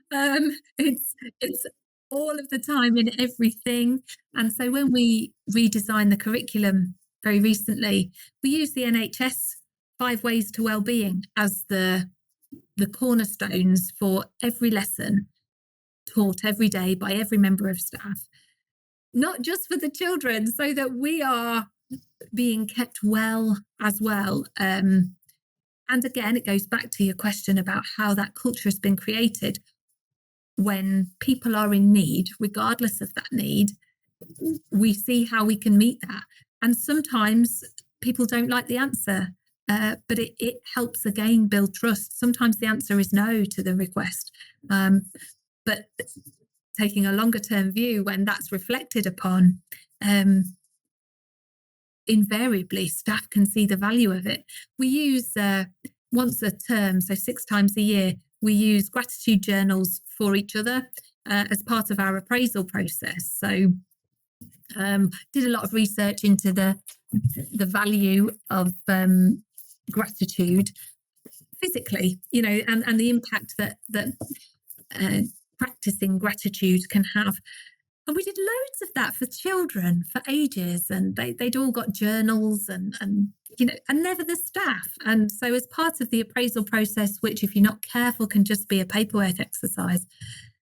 It's all of the time in everything. And so when we redesigned the curriculum very recently, we use the NHS 5 ways to well-being as the cornerstones for every lesson taught every day by every member of staff, not just for the children, so that we are being kept well as well. And again, it goes back to your question about how that culture has been created. When people are in need, regardless of that need, we see how we can meet that. And sometimes people don't like the answer, but it helps again build trust. Sometimes the answer is no to the request. But taking a longer term view, when that's reflected upon, invariably staff can see the value of it. We use once a term, so 6 times a year, we use gratitude journals for each other as part of our appraisal process. So did a lot of research into the value of gratitude physically, and the impact that practicing gratitude can have. And we did loads of that for children for ages, and they'd all got journals and never the staff. And so as part of the appraisal process, which if you're not careful can just be a paperwork exercise,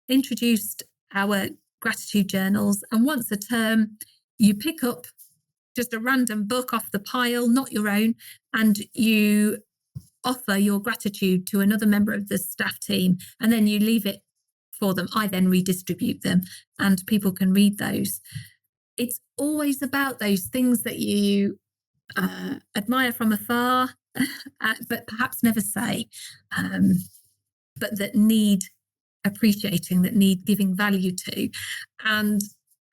introduced our gratitude journals. And once a term, you pick up just a random book off the pile, not your own, and you offer your gratitude to another member of the staff team, and then you leave it for them. I then redistribute them, and people can read those. It's always about those things that you admire from afar, but perhaps never say, but that need appreciating, that need giving value to. And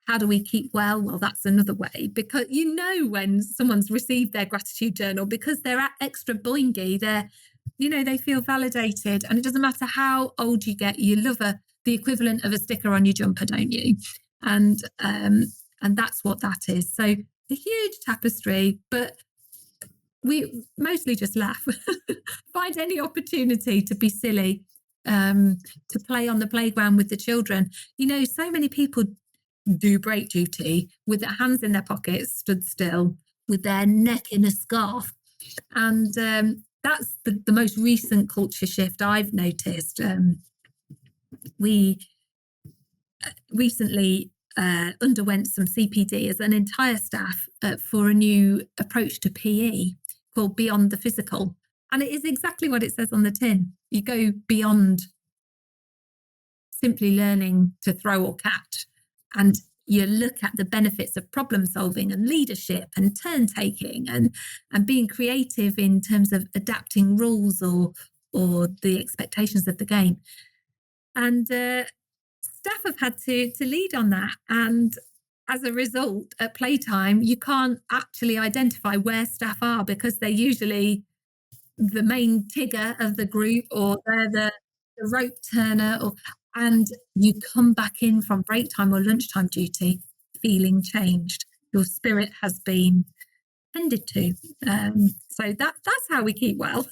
how do we keep well? Well, that's another way, because when someone's received their gratitude journal, because they're extra boingy, they feel validated, and it doesn't matter how old you get, you love the equivalent of a sticker on your jumper, don't you? And that's what that is. So a huge tapestry, but we mostly just laugh. Find any opportunity to be silly, to play on the playground with the children. So many people do break duty with their hands in their pockets, stood still, with their neck in a scarf. And that's the most recent culture shift I've noticed. We recently underwent some CPD as an entire staff for a new approach to PE called Beyond the Physical. And it is exactly what it says on the tin. You go beyond simply learning to throw or catch, and you look at the benefits of problem solving and leadership and turn taking and being creative in terms of adapting rules or the expectations of the game. And staff have had to lead on that. And as a result, at playtime, you can't actually identify where staff are because they're usually the main tigger of the group, or they're the rope turner, and you come back in from break time or lunchtime duty feeling changed. Your spirit has been tended to. So that's how we keep well.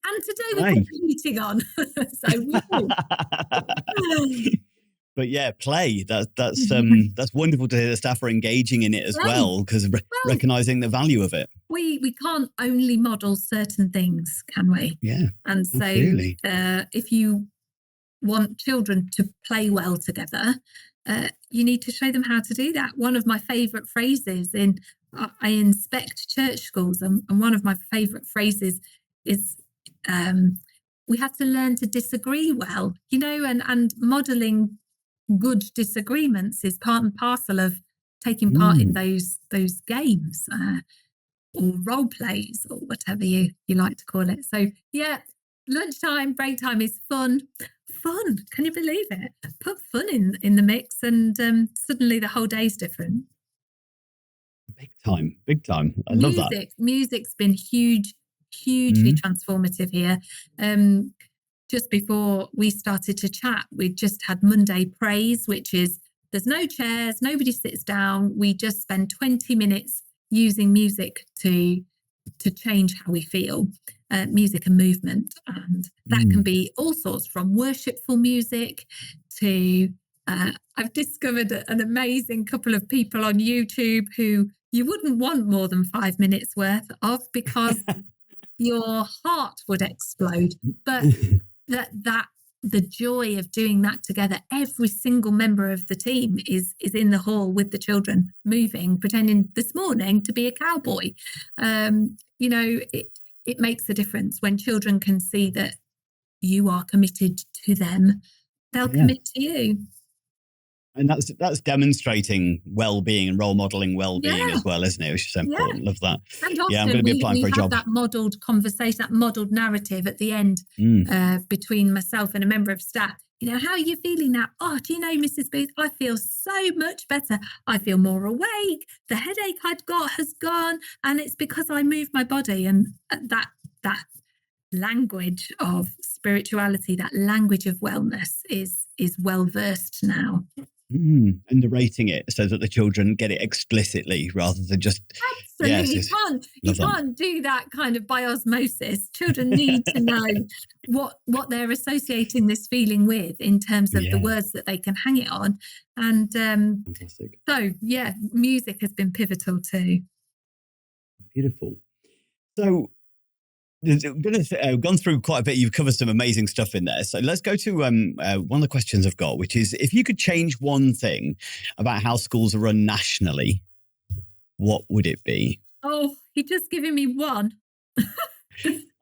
And today we've got the heating on. But yeah, play. That's wonderful to hear the staff are engaging in it as well, because recognizing the value of it. We can't only model certain things, can we? Yeah. And so if you want children to play well together, you need to show them how to do that. One of my favourite phrases I inspect church schools, and one of my favourite phrases is we have to learn to disagree well, and modelling good disagreements is part and parcel of taking part in those games or role plays or whatever you like to call it. So yeah, lunchtime, break time is fun. Can you believe it? Put fun in the mix, and suddenly the whole day's different. Big time. I love that. Music's been hugely transformative here. Just before we started to chat, we just had Monday Praise, which is there's no chairs, nobody sits down. We just spend 20 minutes using music to change how we feel, music and movement. And that can be all sorts, from worshipful music to I've discovered an amazing couple of people on YouTube who you wouldn't want more than 5 minutes worth of, because your heart would explode. But the joy of doing that together, every single member of the team is in the hall with the children, moving, pretending this morning to be a cowboy. It makes a difference when children can see that you are committed to them. They'll commit to you. And that's demonstrating well-being and role modeling well-being as well, isn't it? Which is so important. Love that. And often I'm going to be applying for a job. That modelled conversation, that modelled narrative at the end between myself and a member of staff. How are you feeling now? Oh, do you know, Mrs. Booth, I feel so much better. I feel more awake. The headache I'd got has gone, and it's because I moved my body. And that language of spirituality, that language of wellness is well versed now. And narrating it so that the children get it explicitly rather than just absolutely. You can't do that kind of by osmosis. Children need to know what they're associating this feeling with in terms of the words that they can hang it on. And fantastic. So music has been pivotal too. Beautiful. So I've gone through quite a bit. You've covered some amazing stuff in there. So let's go to one of the questions I've got, which is, if you could change one thing about how schools are run nationally, what would it be? Oh, you're just giving me one.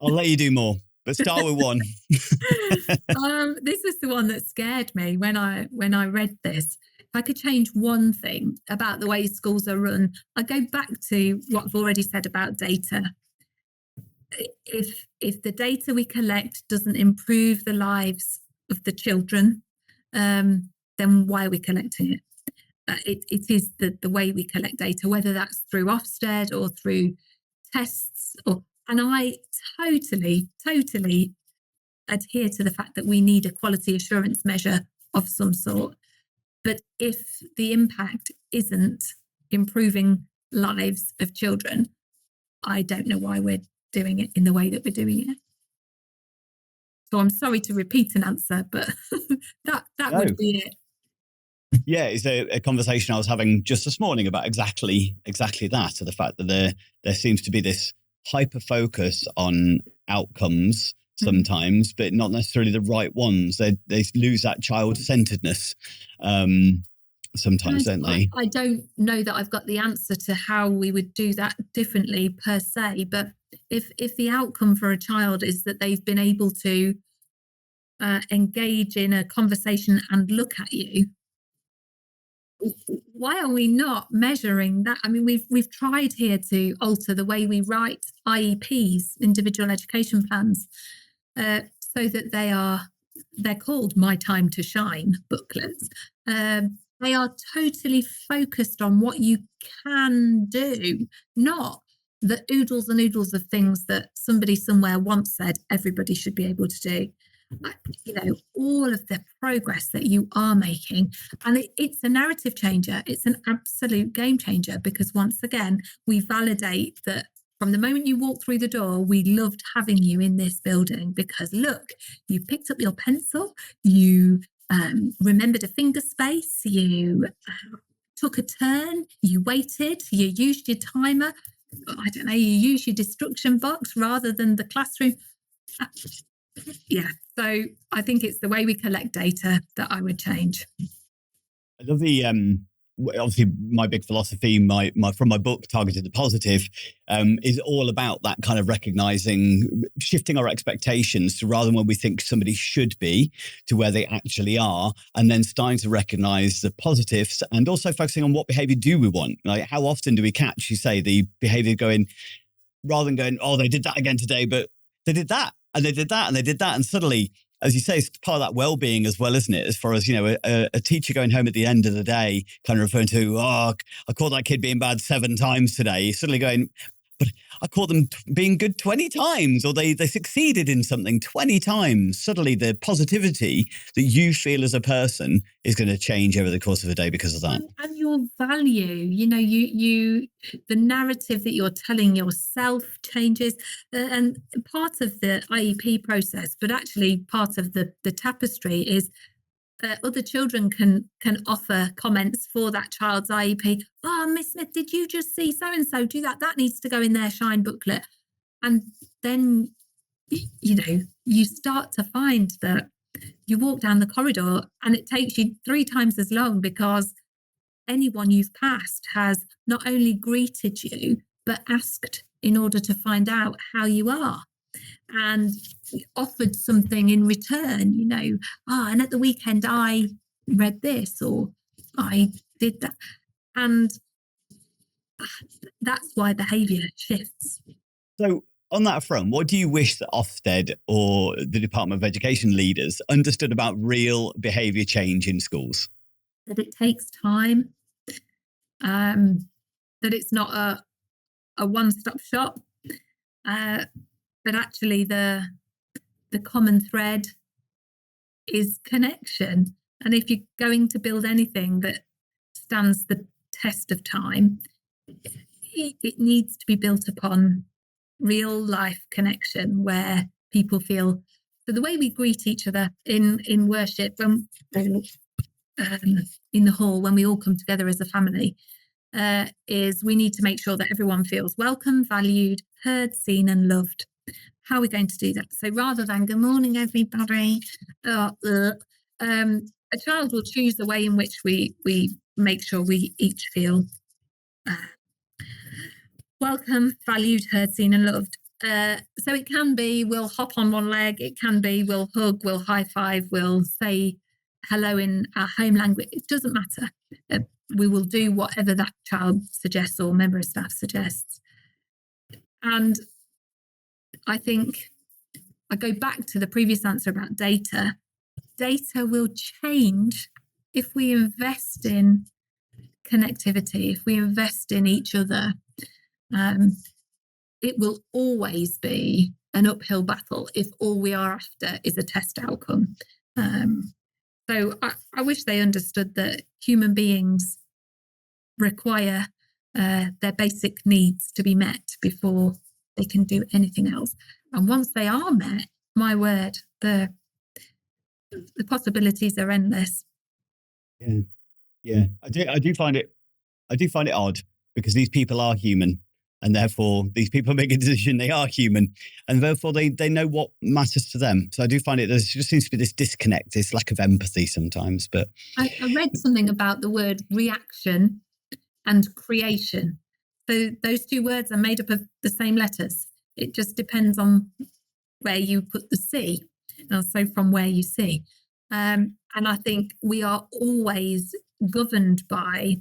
I'll let you do more, but start with one. This was the one that scared me when I read this. If I could change one thing about the way schools are run, I'd go back to what I've already said about data. If the data we collect doesn't improve the lives of the children, then why are we collecting it? It is the way we collect data, whether that's through Ofsted or through tests. And I totally adhere to the fact that we need a quality assurance measure of some sort. But if the impact isn't improving lives of children, I don't know why we're doing it in the way that we're doing it. So I'm sorry to repeat an answer, but that would be it. Yeah, it's a conversation I was having just this morning about exactly that. So the fact that there seems to be this hyper focus on outcomes sometimes, but not necessarily the right ones. They lose that child-centeredness sometimes, don't they? I don't know that I've got the answer to how we would do that differently per se, but if the outcome for a child is that they've been able to engage in a conversation and look at you, why are we not measuring that? I mean, we've tried here to alter the way we write IEPs, individual education plans, so that they're called My Time to Shine booklets. They are totally focused on what you can do, not the oodles and oodles of things that somebody somewhere once said everybody should be able to do. All of the progress that you are making. And it's a narrative changer. It's an absolute game changer, because once again, we validate that from the moment you walk through the door, we loved having you in this building because look, you picked up your pencil, you remembered a finger space, you took a turn, you waited, you used your timer, I don't know, you used your destruction box rather than the classroom. Yeah, so I think it's the way we collect data that I would change. I love the obviously my big philosophy, my from my book Targeted the Positive, is all about that kind of recognizing, shifting our expectations to rather than where we think somebody should be to where they actually are, and then starting to recognize the positives and also focusing on what behavior do we want. Like how often do we catch, you say, the behavior going, rather than going, oh, they did that again today, but they did that and they did that and they did that. And suddenly, as you say, it's part of that well-being as well, isn't it? As far as, a teacher going home at the end of the day, kind of referring to, oh, I caught that kid being bad 7 times today. Suddenly going, but I caught them being good 20 times, or they succeeded in something 20 times. Suddenly the positivity that you feel as a person is going to change over the course of a day because of that. And your value, you the narrative that you're telling yourself changes. And part of the IEP process, but actually part of the tapestry is other children can offer comments for that child's IEP. Oh, Miss Smith, did you just see so-and-so do that? That needs to go in their Shine booklet. And then, you start to find that you walk down the corridor and it takes you 3 times as long because anyone you've passed has not only greeted you, but asked in order to find out how you are and offered something in return, and at the weekend I read this or I did that. And that's why behaviour shifts. So on that front, what do you wish that Ofsted or the Department of Education leaders understood about real behaviour change in schools? That it takes time, that it's not a one-stop shop, but actually the common thread is connection. And if you're going to build anything that stands the test of time, it needs to be built upon real life connection where people feel. So the way we greet each other in worship, in the hall, when we all come together as a family, is we need to make sure that everyone feels welcome, valued, heard, seen and loved. How are we going to do that? So rather than good morning, everybody, a child will choose the way in which we make sure we each feel welcome, valued, heard, seen and loved. So it can be we'll hop on one leg, it can be we'll hug, we'll high five, we'll say hello in our home language. It doesn't matter. We will do whatever that child suggests or member of staff suggests. And I think I go back to the previous answer about data. Data will change if we invest in connectivity, if we invest in each other. It will always be an uphill battle if all we are after is a test outcome. So I wish they understood that human beings require their basic needs to be met before they can do anything else. And once they are met, my word, the possibilities are endless. Yeah. I do find it odd because these people are human, and therefore these people make a decision. They are human, and therefore they know what matters to them. So I do find there just seems to be this disconnect, this lack of empathy sometimes. But I read something about the word reaction and creation. So those 2 words are made up of the same letters. It just depends on where you put the C. So from where you see. And I think we are always governed by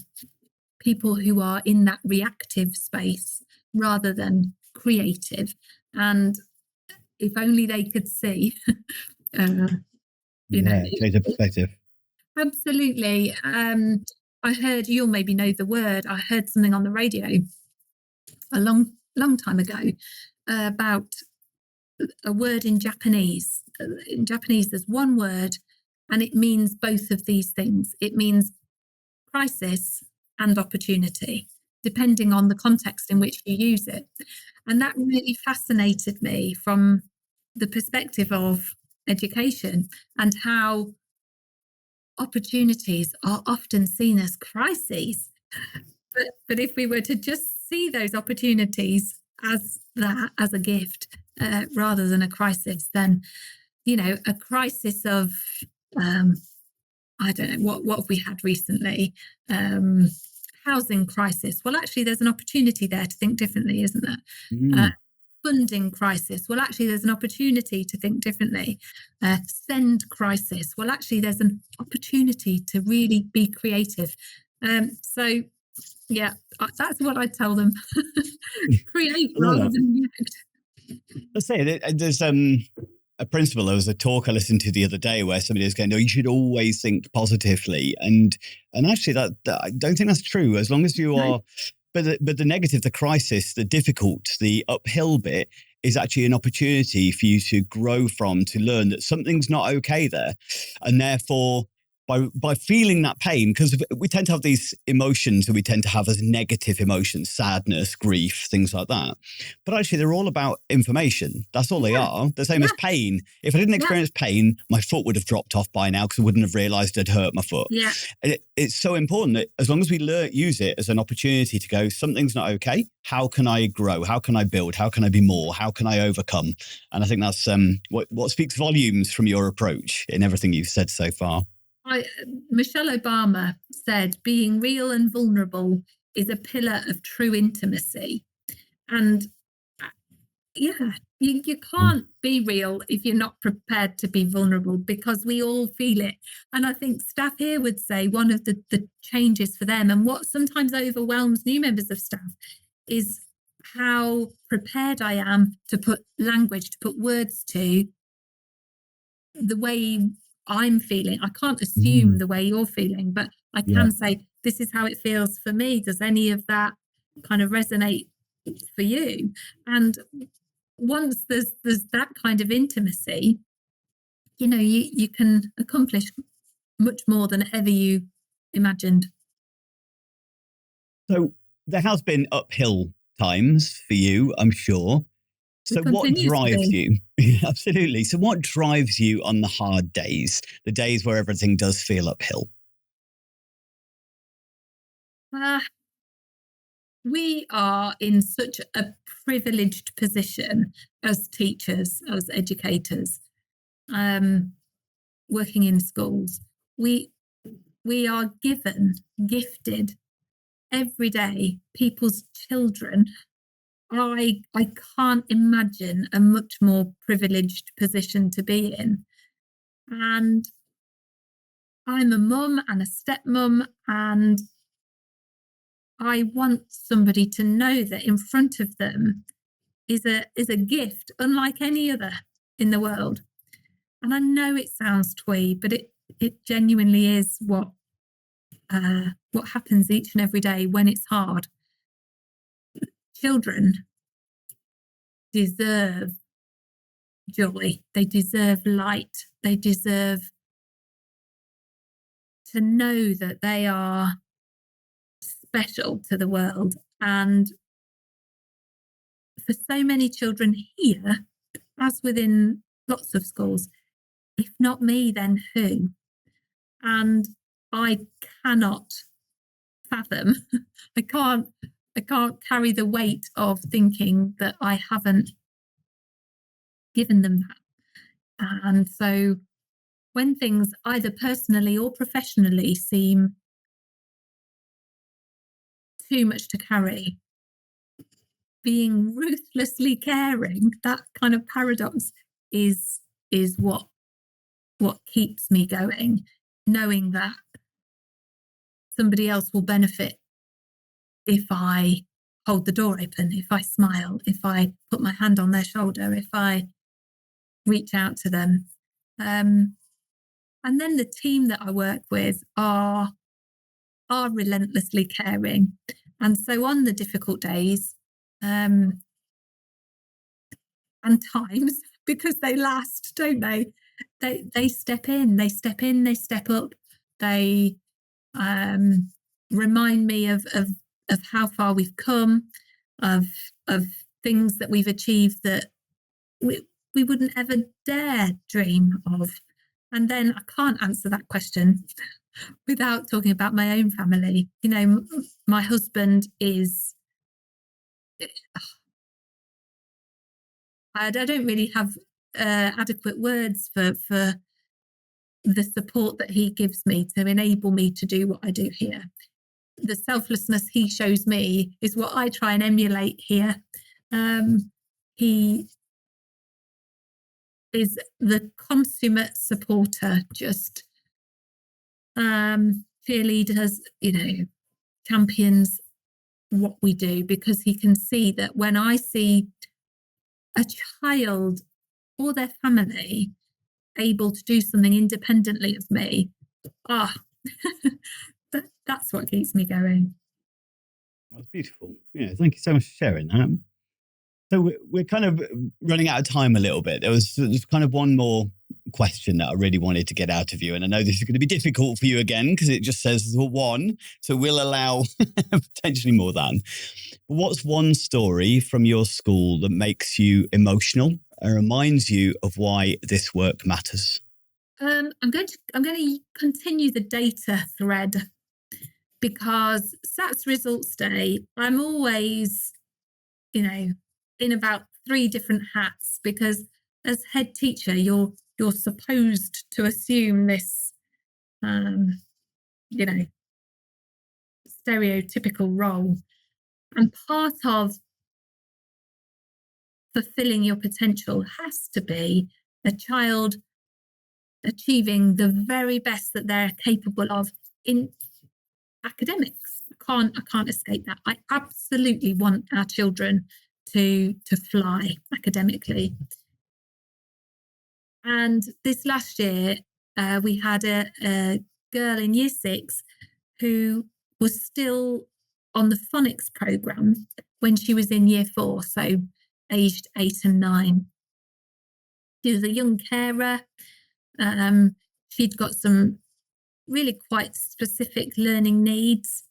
people who are in that reactive space rather than creative. And if only they could see, change the perspective. Absolutely. I heard, you'll maybe know the word, I heard something on the radio a long time ago about a word in Japanese. In Japanese, there's one word and it means both of these things. It means crisis and opportunity, depending on the context in which you use it. And that really fascinated me from the perspective of education and how opportunities are often seen as crises. But if we were to just see those opportunities as that, as a gift, rather than a crisis, then, a crisis of, I don't know, what have we had recently? Housing crisis. Well, actually, there's an opportunity there to think differently, isn't there? Funding crisis. Well, actually, there's an opportunity to think differently. Send crisis. Well, actually, there's an opportunity to really be creative. So, yeah, that's what I tell them. Create rather than react. Let's say there's a principle. There was a talk I listened to the other day where somebody was going, "No, you should always think positively," and actually, that I don't think that's true. As long as you are, but the negative, the crisis, the difficult, the uphill bit is actually an opportunity for you to grow from, to learn that something's not okay there, and therefore, by feeling that pain, because we tend to have these emotions that we tend to have as negative emotions, sadness, grief, things like that. But actually, they're all about information. That's all they are. The same as pain. If I didn't experience pain, my foot would have dropped off by now because I wouldn't have realized I'd hurt my foot. Yeah. And it's so important that as long as we use it as an opportunity to go, something's not okay. How can I grow? How can I build? How can I be more? How can I overcome? And I think that's what speaks volumes from your approach in everything you've said so far. Michelle Obama said, being real and vulnerable is a pillar of true intimacy. And you can't be real if you're not prepared to be vulnerable, because we all feel it. And I think staff here would say one of the changes for them, and what sometimes overwhelms new members of staff, is how prepared I am to put language, to put words to the way I'm feeling. I can't assume the way you're feeling, but I can say, this is how it feels for me. Does any of that kind of resonate for you? And once there's that kind of intimacy, you can accomplish much more than ever you imagined. So there has been uphill times for you, I'm sure. So what drives you? Absolutely. So what drives you on the hard days, the days where everything does feel uphill? We are in such a privileged position as teachers, as educators, working in schools. We are gifted every day, people's children. I can't imagine a much more privileged position to be in. And I'm a mum and a stepmom, and I want somebody to know that in front of them is a gift unlike any other in the world. And I know it sounds twee, but it genuinely is what happens each and every day when it's hard. Children deserve joy. They deserve light. They deserve to know that they are special to the world. And for so many children here, as within lots of schools, if not me, then who? And I cannot fathom, I can't carry the weight of thinking that I haven't given them that. And so when things either personally or professionally seem too much to carry, being ruthlessly caring, that kind of paradox is what keeps me going, knowing that somebody else will benefit if I hold the door open, if I smile, if I put my hand on their shoulder, if I reach out to them. And then the team that I work with are relentlessly caring. And so on the difficult days, and times, because they last, don't they? They step in, they step up, they remind me of how far we've come, of things that we've achieved that we wouldn't ever dare dream of. And then I can't answer that question without talking about my own family. You know, my husband is, I don't really have adequate words for the support that he gives me to enable me to do what I do here. The selflessness he shows me is what I try and emulate here. He is the consummate supporter, just cheerleaders, you know, champions what we do, because he can see that when I see a child or their family able to do something independently of me, that's what keeps me going. That's beautiful. Yeah, thank you so much for sharing that. So we're kind of running out of time a little bit. There's kind of one more question that I really wanted to get out of you. And I know this is going to be difficult for you again, because it just says one. So we'll allow potentially more than. What's one story from your school that makes you emotional and reminds you of why this work matters? I'm going to continue the data thread, because SATS results day, I'm always, you know, in about 3 different hats, because as head teacher, you're supposed to assume this, you know, stereotypical role. And part of fulfilling your potential has to be a child achieving the very best that they're capable of in academics. I can't escape that. I absolutely want our children to fly academically. And this last year, we had a girl in year 6 who was still on the phonics programme when she was in year 4, so aged 8 and 9. She was a young carer. She'd got some really quite specific learning needs.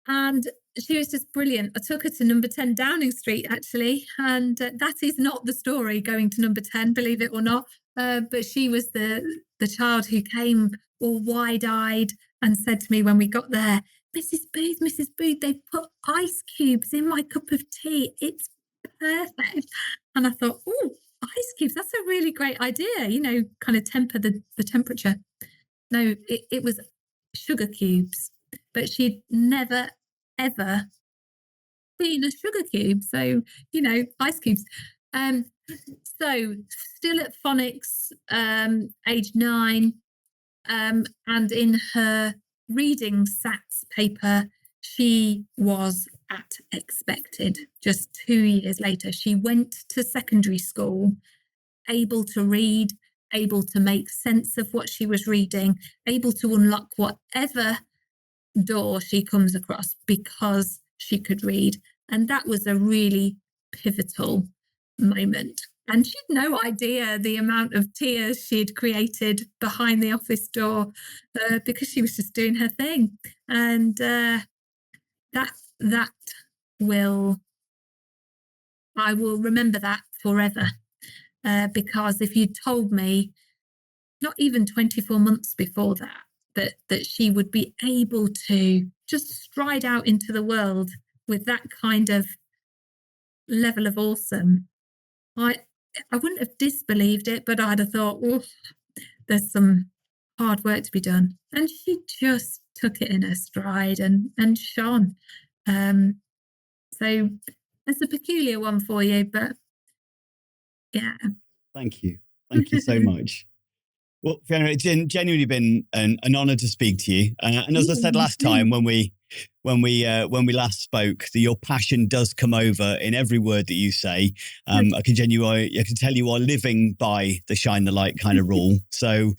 And she was just brilliant. I took her to number 10 Downing Street, actually. And that is not the story, going to number 10, believe it or not. But she was the child who came all wide-eyed and said to me when we got there, Mrs. Booth, they put ice cubes in my cup of tea. It's perfect. And I thought, oh, ice cubes, that's a really great idea, you know, kind of temper the temperature. No, it was sugar cubes, but she'd never, ever seen a sugar cube. So, you know, ice cubes. So still at phonics, age 9, and in her reading SATs paper, she was at expected. Just 2 years later, she went to secondary school, able to read, able to make sense of what she was reading, able to unlock whatever door she comes across because she could read. And that was a really pivotal moment. And she'd no idea the amount of tears she'd created behind the office door, because she was just doing her thing. And that I will remember that forever. Because if you told me, not even 24 months before that she would be able to just stride out into the world with that kind of level of awesome, I wouldn't have disbelieved it, but I'd have thought, oh, there's some hard work to be done. And she just took it in her stride and shone. So it's a peculiar one for you, but yeah. Thank you. Thank you so much. Well, Fiona, it's genuinely been an honour to speak to you. And as I said last time when we when we last spoke that your passion does come over in every word that you say. I can tell you are living by the shine the light kind of rule. So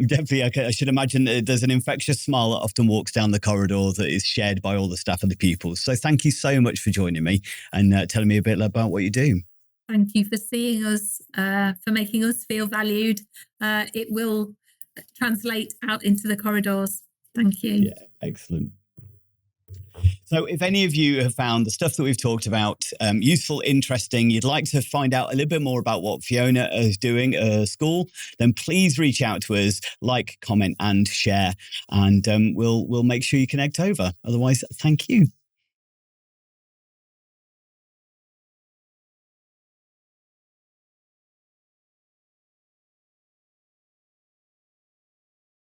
definitely, I should imagine that there's an infectious smile that often walks down the corridor that is shared by all the staff and the pupils. So thank you so much for joining me and telling me a bit about what you do. Thank you for seeing us, for making us feel valued. It will translate out into the corridors. Thank you. Yeah, excellent. So if any of you have found the stuff that we've talked about useful, interesting, you'd like to find out a little bit more about what Fiona is doing at school, then please reach out to us, like, comment and share, and we'll make sure you connect over. Otherwise, thank you.